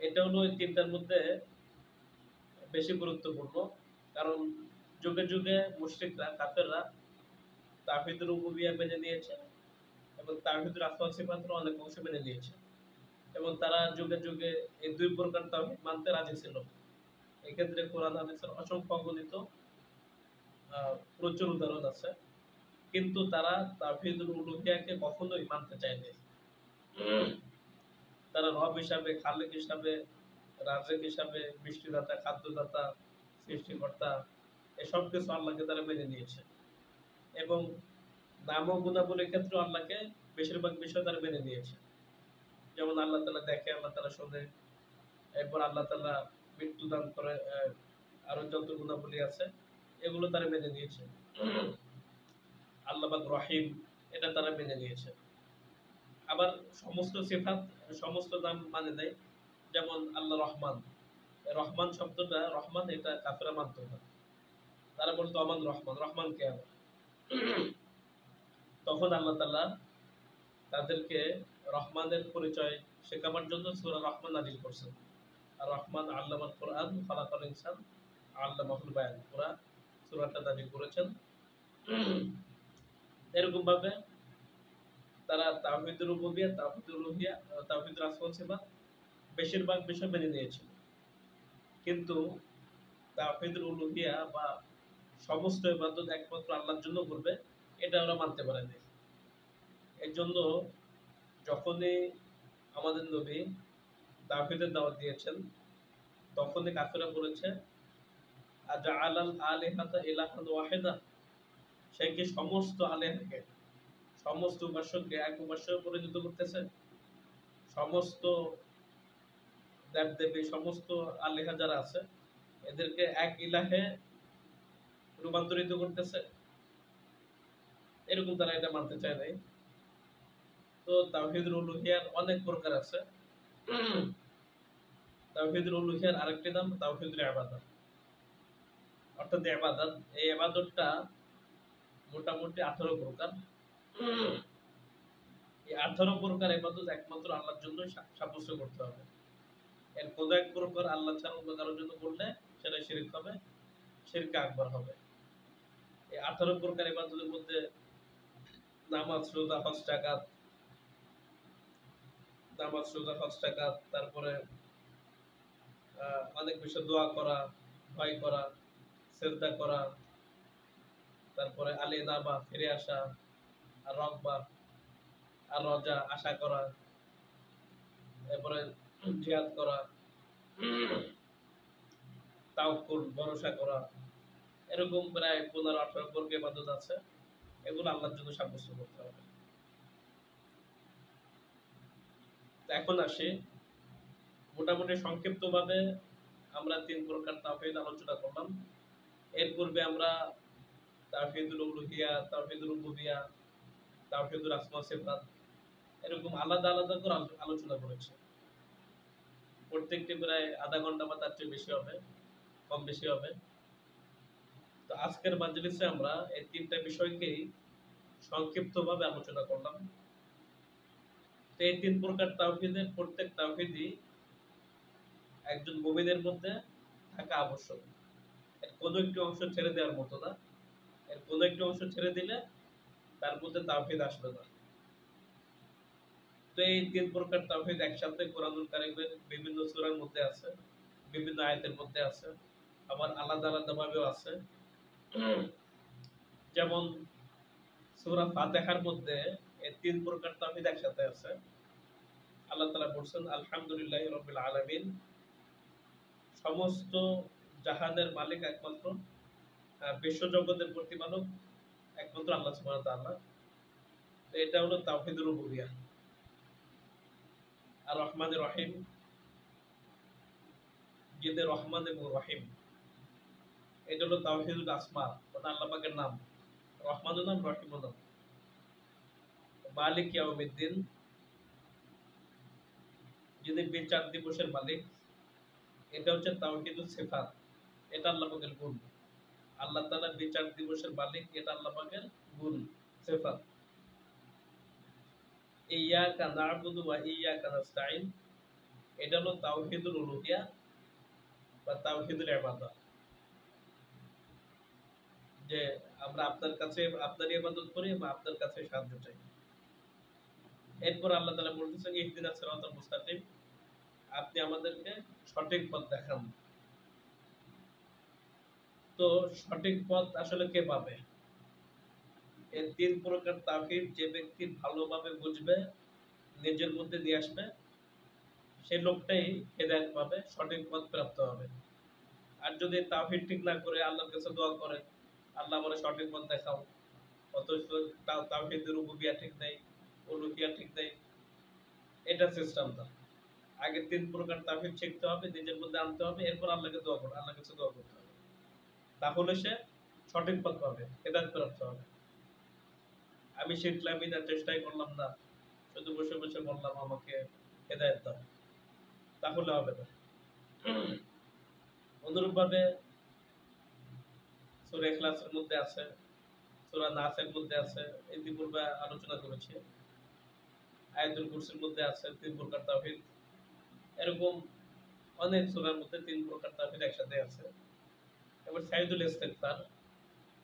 এটা হলো এই তিনটার মধ্যে বেশি গুরুত্বপূর্ণ। কারণ যুগে যুগে মুশরিকরা, কাফেররা তাওহীদুল রুবুবিয়্যাহ মেনে নিয়েছে এবং তাওহীদুল আসমাউ সিফাতের অনেক অংশ মেনে নিয়েছে। এবং তারা যুগে যুগে এই দুই প্রকার তাওহীদ মানতে রাজি ছিল। এক্ষেত্রে কোরআন হাদিসের অসংখ্য অগণিত প্রচুর উদাহরণ আছে। কিন্তু তারা তাওহীদুল উলুহিয়াকে কখনোই মানতে চায়নি। তারা রব হিসাবে, খালেক হিসাবে, রাজেক হিসাবে, বৃষ্টিদাতা, খাদ্যদাতা, সৃষ্টিকর্তা, এসব কিছু আল্লাহকে তারা মেনে নিয়েছে। এবং নাম ও গুণাবলীর ক্ষেত্রে আল্লাহকে বেশিরভাগ বিষয় তারা মেনে নিয়েছে। যেমন আল্লাহ তাআলা দেখে, আল্লাহ তাআলা শোনে, এরপর আল্লাহ তাআলা মৃত্যু দান করে, আরো যত গুণাবলী আছে এগুলো তারা মেনে নিয়েছে। আল্লাহ পাক রহিম, এটা তারা মেনে নিয়েছে। আবার সমস্ত সিফাত, সমস্ত নাম মানে নেয়। যেমন আল্লাহ রহমান, রহমান শব্দটা, রহমান এটা কাফেররা মানত না। তারা বলতো আমান রহমান, রহমান কে আবার? তখন আল্লাহ তাআলা তাদেরকে রহমানের পরিচয় শেখাবার জন্য সূরা রহমান নাযিল করছেন। আর রহমান আল্লামাল কোরআন, খালাকাল ইনসান আল্লামাহুল বায়ান, পুরা সূরাটা নাযিল করেছেন। এরকম ভাবে তারা তাওহীদুর রুবুবিয়্যাহ, তাওহীদুল উলুহিয়া, তাওহীদুল আসমাউ ওয়াস সিফাত বেশিরভাগ বিষয় মেনে নিয়েছিল। কিন্তু তাওহীদুল উলুহিয়া বা সমস্ত ইবাদত একমাত্র আল্লাহর জন্য করবে, এটা ওরা মানতে পারেনি। এর জন্য যখনই আমাদের নবী তাওহীদের দাওয়াত দিয়েছেন, তখনই কাফেররা বলেছে আজআলাল আলিহাতা ইলাহান ওয়াহিদা, সে কি সমস্ত আলেহাকে, সমস্ত উপাস্যকে এক উপাস্যে পরিণত করতেছে? সমস্ত দেবদেবী, সমস্ত আলেহা যারা আছে এদেরকে এক ইলাহে রূপান্তরিত করতেছে? এরকম তারা এটা মানতে চায় নাই। তো তাওহীদুল উলুহিয়ার অনেক প্রকার আছে। তাওহীদুল উলুহিয়ার আরেকটি নাম তাওহীদুল ইবাদত। অর্থাৎ ইবাদত, এই ইবাদতটা মোটামুটি 18 প্রকার। এই 18 প্রকার ইবাদত একমাত্র আল্লাহর জন্যই সাব্যস্ত করতে হবে। এর কোন এক প্রকার আল্লাহ ছাড়া অন্য কারোর জন্য করলে সেটা শিরক হবে, শিরকে আকবার হবে। এই 18 প্রকার ইবাদতের মধ্যে নামাজ, রোজা, হজ, যাকাত, নামাজ, রোজা, হজ, যাকাত, তারপরে অনেক বিষয় দোয়া করা, ভয় করা, সিজদা করা, তারপরে আলিনাবা, ফিরে আসা, আর রগবা, আর রজা, আশা করা, এরপরে জিহাদ করা, তাওয়াক্কুল, ভরসা করা, এরকম প্রায় 15-18 প্রকার ইবাদত আছে। এগুলো আল্লাহর জন্য সাব্যস্ত করতে হবে। এখন আসি, মোটামুটি সংক্ষিপ্তভাবে আমরা 3 প্রকার তাওহীদ আলোচনা করলাম। এর পূর্বে আমরা তাওহীদুল উলুহিয়া, তাওহীদুল রুবুবিয়্যাহ, তাওহীদুল আসমাউ ওয়াস সিফাত এরকম আলাদা আলাদা করে আলোচনা করেছি। প্রত্যেকটি প্রায় আধা ঘন্টা বা তার চেয়ে বেশি হবে, কম বেশি হবে। তো আজকের মাজলিসে আমরা এই 3টা বিষয়কেই সংক্ষিপ্তভাবে আলোচনা করলাম। তো এই তিন প্রকার তাওহীদের প্রত্যেক তাওহীদই একজন মুমিনের মধ্যে থাকা আবশ্যক। এর কোনো একটি অংশ ছেড়ে দেওয়ার মতো না। এর কোনো একটি অংশ ছেড়ে দিলে তার মধ্যে তাওহীদ আসবে না। তো এই তিন প্রকার তাওহীদ একসাথে কোরআনুল কারীমের বিভিন্ন সূরার মধ্যে আছে, বিভিন্ন আয়াতের মধ্যে আছে, আবার আলাদা আলাদা ভাবেও আছে। যেমন সূরা ফাতিহার মধ্যে এই তিন প্রকার তাওহীদ একসাথে আছে। আল্লাহ তাআলা বলছেন আলহামদুলিল্লাহি রাব্বিল আলামিন, সমস্ত জাহানের মালিক একমাত্র, বিশ্বজগতের প্রতিপালক একমাত্র আল্লাহ সুবহানাহু ওয়া তাআলা। তো এটা হলো তাওহীদুর রুবুবিয়্যাহ। আর রহমানির রহিম, যিনি রহমান এবং রহিম, এটা হলো তাওহীদুল আসমা, মানে আল্লাহ পাকের নাম, রহমানুর নাম, রহিমুর নাম। মালিক ইয়াউমিদ্দিন, যিনি বিচার দিবসের মালিক, এটা হচ্ছে তাওহীদুস সিফাত, এটা আল্লাহ পাকের গুণ। আল্লাহ তাআলা বিচার দিবসের মালিক, এটা আল্লাহ পাকের গুণ, সিফাত। ইয়্যাকা না'বুদু ওয়া ইয়্যাকা নাস্তাঈন, এটা হলো তাওহীদুল উলুহিয়া বা তাওহীদুল ইবাদত, যে আমরা আপনার কাছে আপনারই ইবাদত করি এবং আপনার কাছে সাহায্য চাই। এরপর আল্লাহ তাআলা বলতেছেন ইহদিনাস সিরাতাল মুস্তাকিম, আপনি আমাদেরকে সঠিক পথ দেখান। তো সঠিক পথ আসলে কে পাবে? এই তিন প্রকার তাওহীদ যে ব্যক্তি ভালোভাবে বুঝবে, নিজের মধ্যে নিয়ে আসবে, সেই লোকটাই হেদায়েত পাবে, সঠিক পথ প্রাপ্ত হবে। আর যদি তাওহীদ ঠিক না করে আল্লাহর কাছে দোয়া করে, আল্লাহ আমারে সঠিক পথ দেখাও, অথচ তাওহীদের রুবুবিয়্যাহ ঠিক নাই, উলুহিয়্যাহ ঠিক নাই, এটা সিস্টেম না। আগে তিন প্রকার তাওহীদ শিখতে হবে, নিজের মধ্যে আনতে হবে, এরপর আল্লাহকে দোয়া করবে, আল্লাহর কাছে দোয়া করতে হবে। তাহলে সে সঠিক পথ পাবে, হেদায়েত প্রাপ্ত হবে। আমি শিখলামই না, চেষ্টাই করলাম না, শুধু বসে বসে বললাম আমাকে হেদায়েত দাও, তাহলে হবে না। অনুরূপভাবে সূরা ইখলাসের মধ্যে আছে, সূরা নাসের মধ্যে আছে, ইতিপূর্বে আলোচনা করেছি। আয়াতুল কুরসির মধ্যে আছে তিন প্রকার তাওহীদ। এরকম অনেক সূরার মধ্যে তিন প্রকার তাওহীদ একসাথে আছে। এবার সাইদুল ইস্তিগফার,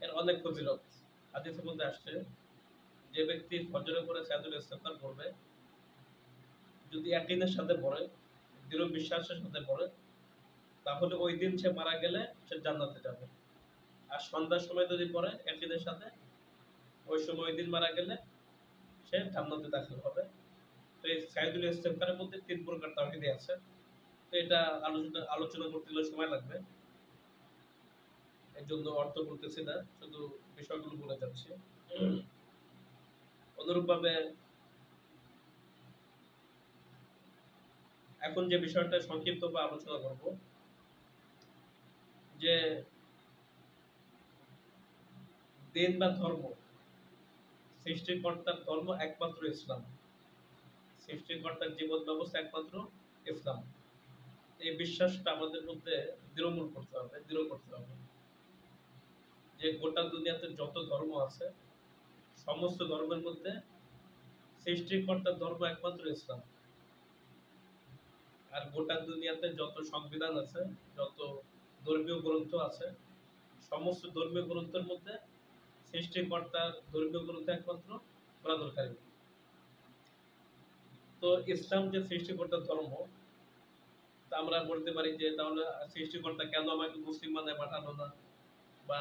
এর অনেক ফজিলত হাদিসের মধ্যে আসছে। যে ব্যক্তি ফজরের পরে সাইদুল ইস্তিগফার করবে, যদি ইয়াকিনের সাথে পড়ে, দৃঢ় বিশ্বাসের সাথে পড়ে, তাহলে ওই দিন সে মারা গেলে সে জান্নাতে যাবে। আর সন্ধ্যার সময় যদি পড়ে ইয়াকিনের সাথে, ওই সময় ওই দিন মারা গেলে সে জান্নাতে দাখিল হবে। তো এই সাইদুল ইস্তিগফারের মধ্যে তিন প্রকার তাওহীদ আছে। তো এটা আলোচনা করতে গেলে সময় লাগবে, এর জন্য অর্থ বলতেছি না, শুধু বিষয়গুলো বলে যাচ্ছি। অনুরূপভাবে এখন যে বিষয়টা সংক্ষিপ্তভাবে আলোচনা করব, যে দিন বা ধর্ম, সৃষ্টিকর্তার ধর্ম একমাত্র ইসলাম, সৃষ্টিকর্তার জীবন ব্যবস্থা একমাত্র ইসলাম। এই বিশ্বাসটা আমাদের মধ্যে দৃঢ়মূল করতে হবে, দৃঢ় করতে হবে, যে গোটা দুনিয়াতে যত ধর্ম আছে, সমস্ত ধর্মের মধ্যে সৃষ্টিকর্তার ধর্ম একমাত্র ইসলাম। আর গোটা দুনিয়াতে যত সংবিধান আছে, যত ধর্মীয় গ্রন্থ আছে, সমস্ত ধর্মীয় গ্রন্থের মধ্যে সৃষ্টিকর্তার ধর্মীয় গ্রন্থ একমাত্র কোরআনুল কারীম। তো ইসলাম যে সৃষ্টিকর্তার ধর্ম, তা আমরা বলতে পারি যে তাহলে সৃষ্টিকর্তা কেন আমাকে মুসলিম বানায় পাঠালো না, বা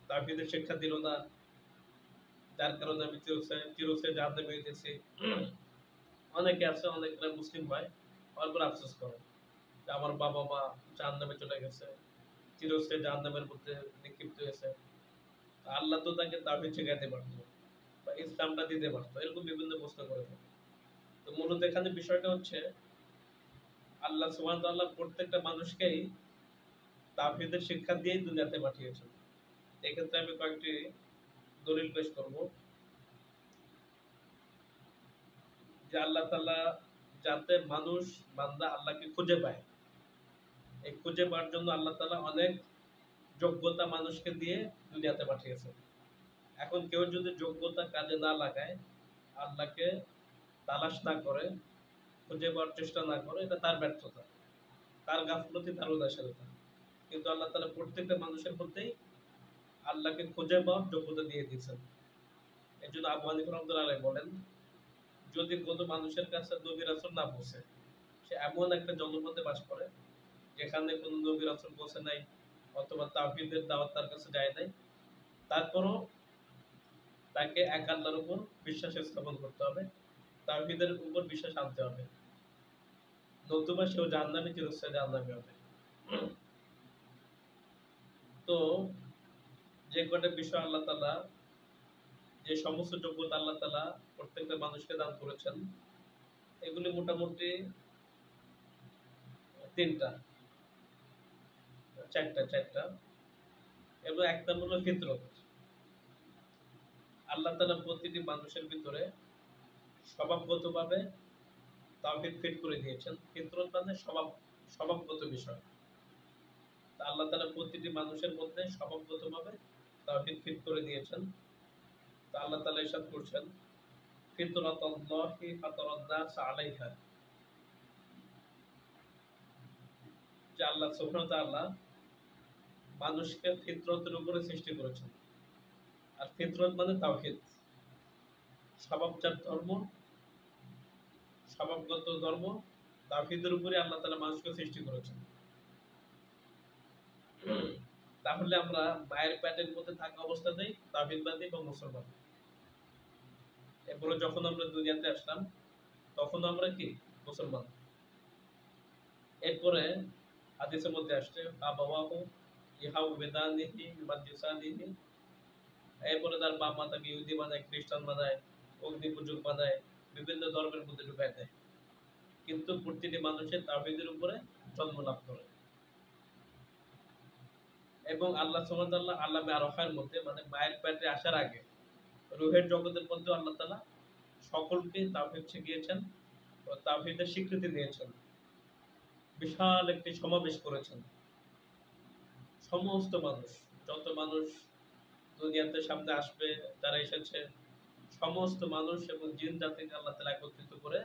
তাওহীদের শিক্ষা দিল না, যার কারণে আমি চিরস্থায়ী জাহান্নামে হইতেছি। অনেকে আছে, অনেকরা মুসলিম হয়, তারপর আফসোস করে যে আমার বাবা মা জাহান্নামে চলে গেছে, চিরস্থায়ী জাহান্নামের মধ্যে নিক্ষিপ্ত হয়েছে। আল্লাহ তো তাকে তাওহীদ শেখাতে পারতো, বা ইসলামটা দিতে পারতো, এরকম বিভিন্ন প্রশ্ন করে থাকে। তো মূলত এখানে বিষয়টা হচ্ছে আল্লাহ সুবহানাহু ওয়া তাআলা প্রত্যেকটা মানুষকেই তাওহীদের শিক্ষা দিয়েই দুনিয়াতে পাঠিয়েছেন। এক্ষেত্রে আমি কয়েকটি দলিল পেশ করব, যে আল্লাহ তাআলা যাতে মানুষ বান্দা আল্লাহকে খুঁজে পায়, এই খুঁজে পাওয়ার জন্য আল্লাহ তাআলা অনেক যোগ্যতা মানুষকে দিয়ে দুনিয়াতে পাঠিয়েছেন। এখন কেউ যদি যোগ্যতা কাজে না লাগায়, আল্লাহকে তালাশ না করে, খুঁজে পাওয়ার চেষ্টা না করে, এটা তার ব্যর্থতা, তার গাফলতি, তার উদাসীনতা। কিন্তু আল্লাহ তাআলা প্রত্যেকটা মানুষের মধ্যেই আল্লাহকে খুঁজে পাওয়ার যোগ্যতা দিয়ে দিয়েছেন। এই জন্য আবু হানিফা রাহমাতুল্লাহ আলাইহি বলেন, যদি কোনো মানুষের কাছে নবী রাসূল না পৌঁছে, সে এমন একটা জনপদে বাস করে যেখানে কোনো নবী রাসূল পৌঁছে নাই, অথবা তাওহীদের দাওয়াত তার কাছে যায় নাই, তারপরও তাকে এক আল্লাহর উপর বিশ্বাস স্থাপন করতে হবে, তাওহীদের উপর বিশ্বাস আনতে হবে, নতুবা সেও জাহান্নামে, চিরস্থায়ী জাহান্নামী হবে। তো যে কটা বিষয় আল্লাহ তাআলা, যে সমস্ত যোগ্যতা আল্লাহ তাআলা প্রত্যেকটা মানুষকে দান করেছেন, এগুলি মোটামুটি তিনটা, চারটা। এবং এক নম্বর হলো ফিতরত। আল্লাহ তাআলা প্রতিটি মানুষের ভিতরে স্বভাবগতভাবে তাওহীদ ফিট করে দিয়েছেন। ফিতরত মানে স্বভাবগত বিষয়। তা আল্লাহ তাআলা প্রতিটি মানুষের মধ্যে স্বভাবগতভাবে তাওহীদ ফিট করে দিয়েছেন। তা আল্লাহ তাআলা ইরশাদ করছেন, ফিতরাতাল্লাহি ফাতারান নাস আলাইহা, যে আল্লাহ সুবহানাহু ওয়া তাআলা মানুষকে ফিতরতের উপরে সৃষ্টি করেছেন। আর ফিতরত মানে তাওহীদ, স্বভাবজাত ধর্ম, স্বভাবগত ধর্ম, তাওহীদের উপরে আল্লাহ তাআলা মানুষকে সৃষ্টি করেছেন। তাহলে আমরা মায়ের পেটের মধ্যে থাকা অবস্থাতেই তাওহীদবাদী এবং মুসলমান। এরপরে যখন আমরা দুনিয়াতে আসলাম, তখন আমরা কি? মুসলমান। এরপরে হাদিসের মধ্যে আসছে, আবাওয়াহু ইহাউবিদানিহি ইউমাজ্জিসানিহি, এরপরে তার বাপ মা তাকে ইহুদি বানায়, খ্রিস্টান বানায়, অগ্নি পূজক বানায়, বিভিন্ন ধর্মের মধ্যে ঢুকায় দেয়। কিন্তু প্রতিটি মানুষের তাওহীদের উপরে জন্ম লাভ করে। এবং আল্লাহ সুবহানাহু ওয়া তাআলা আলামে আরফার মধ্যে, মানে মায়ের পেটে আসার আগে রূহের জগতের মধ্যে আল্লাহ তাআলা সকলকে তাওহীদ শিখিয়েছেন ও তাওহীদের স্বীকৃতি দিয়েছেন। বিশাল একটি সমাবেশ করেছেন। সমস্ত মানুষ, যত মানুষ দুনিয়াতে সামনে আসবে, যারা এসেছে, সমস্ত মানুষ এবং জিন জাতিকে আল্লাহ তাআলা একত্রিত করে,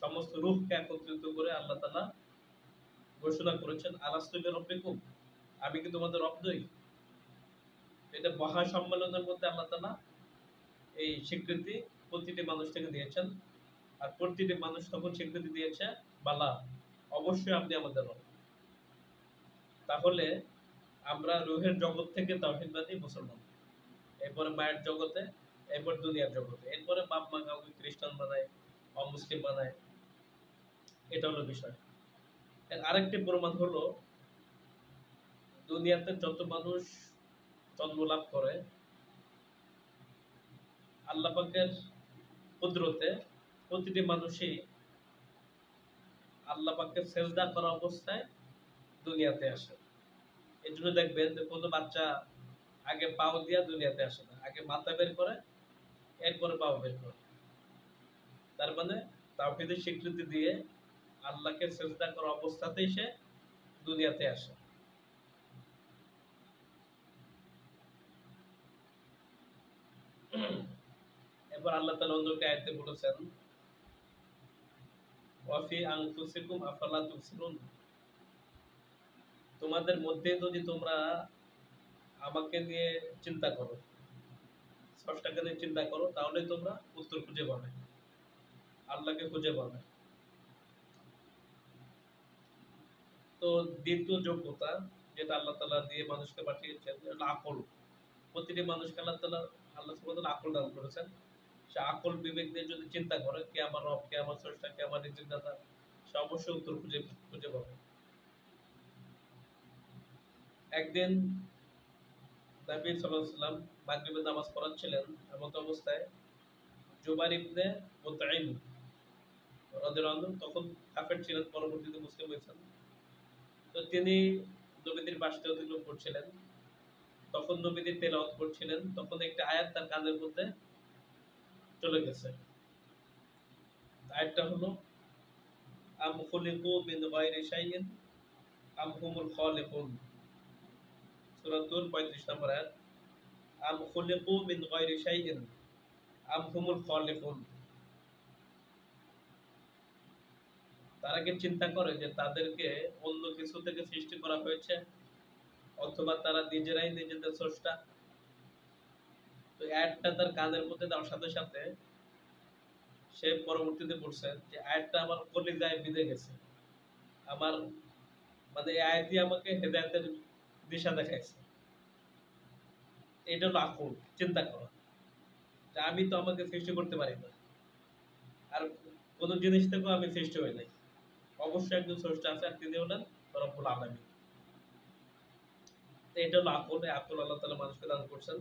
সমস্ত রূহকে একত্রিত করে আল্লাহ তাআলা ঘোষণা করেছেন, আলাস্তু বিরাব্বিকুম, আমি কি তোমাদের রব নই? এটা মহা সম্মেলনের মধ্যে আল্লাহ তাআলা এই স্বীকৃতি প্রতিটি মানুষ থেকে দিয়েছেন। আর প্রতিটি মানুষ তখন স্বীকৃতি দিয়েছে, বালা, অবশ্যই আপনি আমাদের রব। তাহলে আমরা রূহের জগৎ থেকে তাওহীদবাদী মুসলমান, এরপরে মায়ের জগতে, এরপর দুনিয়ার জগতে, এরপরে বাপ মা কাউকে খ্রিস্টান বানায়, অমুসলিম বানায়। এটা হলো বিষয়। এর আরেকটি প্রমাণ হলো, দুনিয়াতে যত মানুষ জন্ম লাভ করে, আল্লাহ পাকের কুদরতে প্রতিটি মানুষই আল্লাহ পাককে সেজদা করা অবস্থায় দুনিয়াতে আসে। এই জন্য দেখবেন যে কোনো বাচ্চা আগে পাও দিয়া দুনিয়াতে আসে না, আগে মাথা বের করে, এরপরে পাও বের করে। তার মানে তাওহীদের স্বীকৃতি দিয়ে আল্লাহকে সেজদা করা অবস্থাতেই সে দুনিয়াতে আসে। এবার আল্লাহ তাআলা অন্য একটি আয়াতে বলেছেন, ওয়াফি আনফুসিকুম আফালা তুবসিরুন, তোমাদের মধ্যে যদি তোমরা আমাকে নিয়ে চিন্তা করো, স্রষ্টাকে নিয়ে চিন্তা করো, তাহলে তোমরা উত্তর খুঁজে পাবে, আল্লাহকে খুঁজে পাবে। তো দ্বিতীয় যোগ্যতা যেটা আল্লাহ তাআলা দিয়ে মানুষকে পাঠিয়েছেন, এটা আকল। প্রতিটি মানুষকে আল্লাহ সুবহানাহু ওয়া তাআলা আকল দান করেছেন। সে আকল বিবেক দিয়ে যদি চিন্তা করে, কে আমার রব, কে আমার স্রষ্টা, কে আমার রিজিকদাতা, সে অবশ্যই উত্তর খুঁজে পাবে। একদিন নবী সাল্লাল্লাহু আলাইহি ওয়াসাল্লাম মাগরিবের নামাজ পড়াচ্ছিলেন, এমত অবস্থায় জুবাইর ইবনে মুতঈম রাদিয়াল্লাহু আনহু, তখন কাফের ছিলেন, পরবর্তীতে মুসলিম হয়েছেন। তো তিনি নবীদের পাশে অতিক্রম করছিলেন, তখন নবীদের তেলাওয়াত করছিলেন, তখন একটা আয়াত তার কানের মধ্যে চলে গেছে। আয়াতটা হলো, আম খুলিকু মিন গায়রি শাইইন আম হুমুল খালিকুন, সূরা তুর 35 নম্বর আয়াত। আম খুলিকু মিন গায়রি শাইইন আম হুমুল খালিকুন, তারা কি চিন্তা করে যে তাদেরকে অন্য কিছু থেকে সৃষ্টি করা হয়েছে, অথবা তারা নিজেরাই নিজেদের স্রষ্টা? তো আয়াতটা তার কানের মধ্যে দেওয়ার সাথে সাথে সে পরবর্তীতে বলছেন যে আয়াতটা আমার কলিজায় বিঁধে গেছে, আমার মানে এই আয়াতই আমাকে হেদায়েতের দিশা দেখাইছে। এটা হলো আকল, চিন্তা করা যে আমি তো আমাকে সৃষ্টি করতে পারি না, আর কোন জিনিস থেকেও আমি সৃষ্টি হই নাই। অবশ্যই একজন স্রষ্টা আছে, আর তিনি হলেন রব্বুল আলামিন। তো এটা হলো আকল, এই আকল আল্লাহ তাআলা মানুষকে দান করছেন।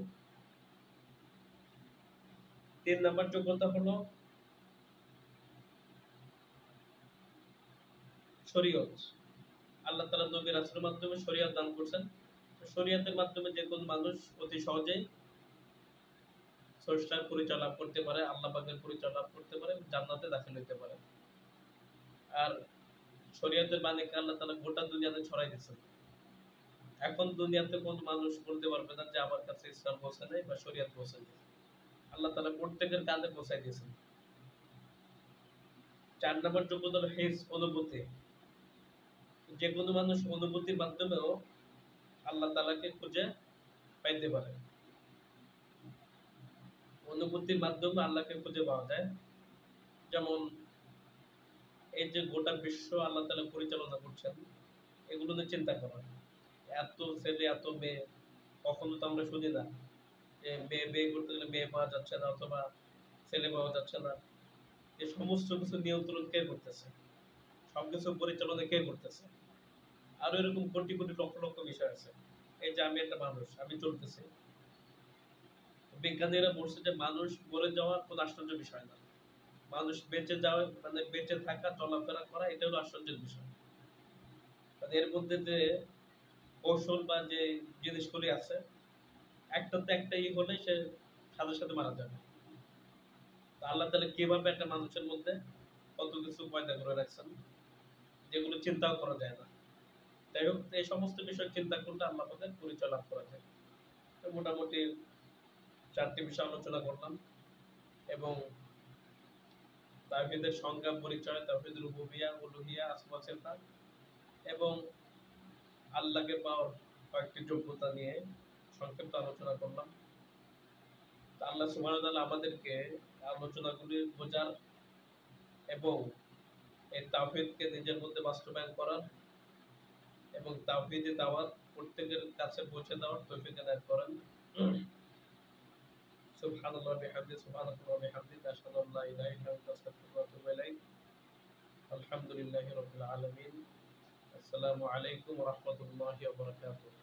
৩ নাম্বার যোগ্যতা হলো শরীয়ত। আল্লাহ তাআলা নবী রাসূলের মাধ্যমে শরীয়ত দান করছেন। শরীয়তের মাধ্যমে যে কোন মানুষ অতি সহজেই স্রষ্টার পরিচয় লাভ করতে পারে, আল্লাহ পাকের পরিচয় লাভ করতে পারে, জান্নাতে দাখিল হতে পারে। আর শরীয়তের বাণীকে আল্লাহ তাআলা গোটা দুনিয়াতে ছড়াই দিয়েছেন। এখন দুনিয়াতে কোন মানুষ বলতে পারবে না যে আমার কাছে ইসলাম পৌঁছে নাই বা শরীয়ত পৌঁছে নাই। আল্লাহ তাআলা প্রত্যেকের কাঁধে পৌঁছাই দিয়েছেন। ৪ নম্বর যোগ্যতা হলো হিস, অনুভূতি। যে কোনো মানুষ অনুভূতির মাধ্যমেও আল্লাহ তাআলাকে খুঁজে পাইতে পারে। অনুভূতির মাধ্যমে আল্লাহকে খুঁজে পাওয়া যায়। যেমন এই যে গোটা বিশ্ব আল্লাহ তাআলা পরিচালনা করছেন, এগুলো নিয়ে চিন্তা করা। এত ছেলে এত মেয়ে, কখনো তো আমরা শুনি না যে মেয়ে বিয়ে করতে গেলে মেয়ে পাওয়া যাচ্ছে না, অথবা ছেলে পাওয়া যাচ্ছে না। এই সমস্ত কিছু নিয়ন্ত্রণ কে করতেছে? সবকিছু পরিচালনা কে করতেছে? আরো এরকম কোটি কোটি লক্ষ লক্ষ বিষয় আছে। এই যে আমি একটা মানুষ, আমি চলতেছি, বিজ্ঞানীরা বলছে যে মানুষ মরে যাওয়া কোনো আশ্চর্য বিষয় না। মানুষ বেঁচে যাওয়া মানে বেঁচে থাকা, চলাফেরা করা, এটা হলো আশ্চর্যের বিষয়। মানে এর মধ্যে যে কৌশল বা যে জিনিসগুলি আছে, একটাতে একটা ই হলে সে সাথে সাথে মারা যাবে। তো আল্লাহ তাআলা কিভাবে একটা মানুষের মধ্যে কত কিছু পয়দা করে রাখছেন, যেগুলো চিন্তাও করা যায় না। যাই হোক, এই সমস্ত বিষয় চিন্তা করলে আল্লাহ পাকের পরিচয় লাভ করা যায়। তো মোটামুটি ৪টি বিষয় আলোচনা করলাম, এবং তাওহীদের সংজ্ঞা, পরিচয়, তাওহীদুল রুবুবিয়্যাহ, উলুহিয়্যাহ, আসমা সিফাত, এবং আল্লাহকে পাওয়ার কয়েকটি যোগ্যতা নিয়ে সংক্ষিপ্ত আলোচনা করলাম। তো আল্লাহ সুবহানাহু ওয়া তাআলা আমাদেরকে আলোচনাগুলি বোঝার এবং এই তাওহীদকে নিজের মধ্যে বাস্তবায়ন করার এবং তাওহীদের দাওয়াত প্রত্যেকের কাছে পৌঁছে দেওয়ার তৌফিক এনায়েত করেন। সুবহানাল্লাহি ওয়া বিহামদিহি, সুবহানাল্লাহি ওয়া বিহামদিহি, আশহাদু আল্লা ইলাহা ইল্লা আনতা, আস্তাগফিরুকা ওয়া আতুবু ইলাইক। আলহামদুলিল্লাহি রাব্বিল আলামিন। আসসালামু আলাইকুম ওয়া রাহমাতুল্লাহি ওয়া বারাকাতুহু।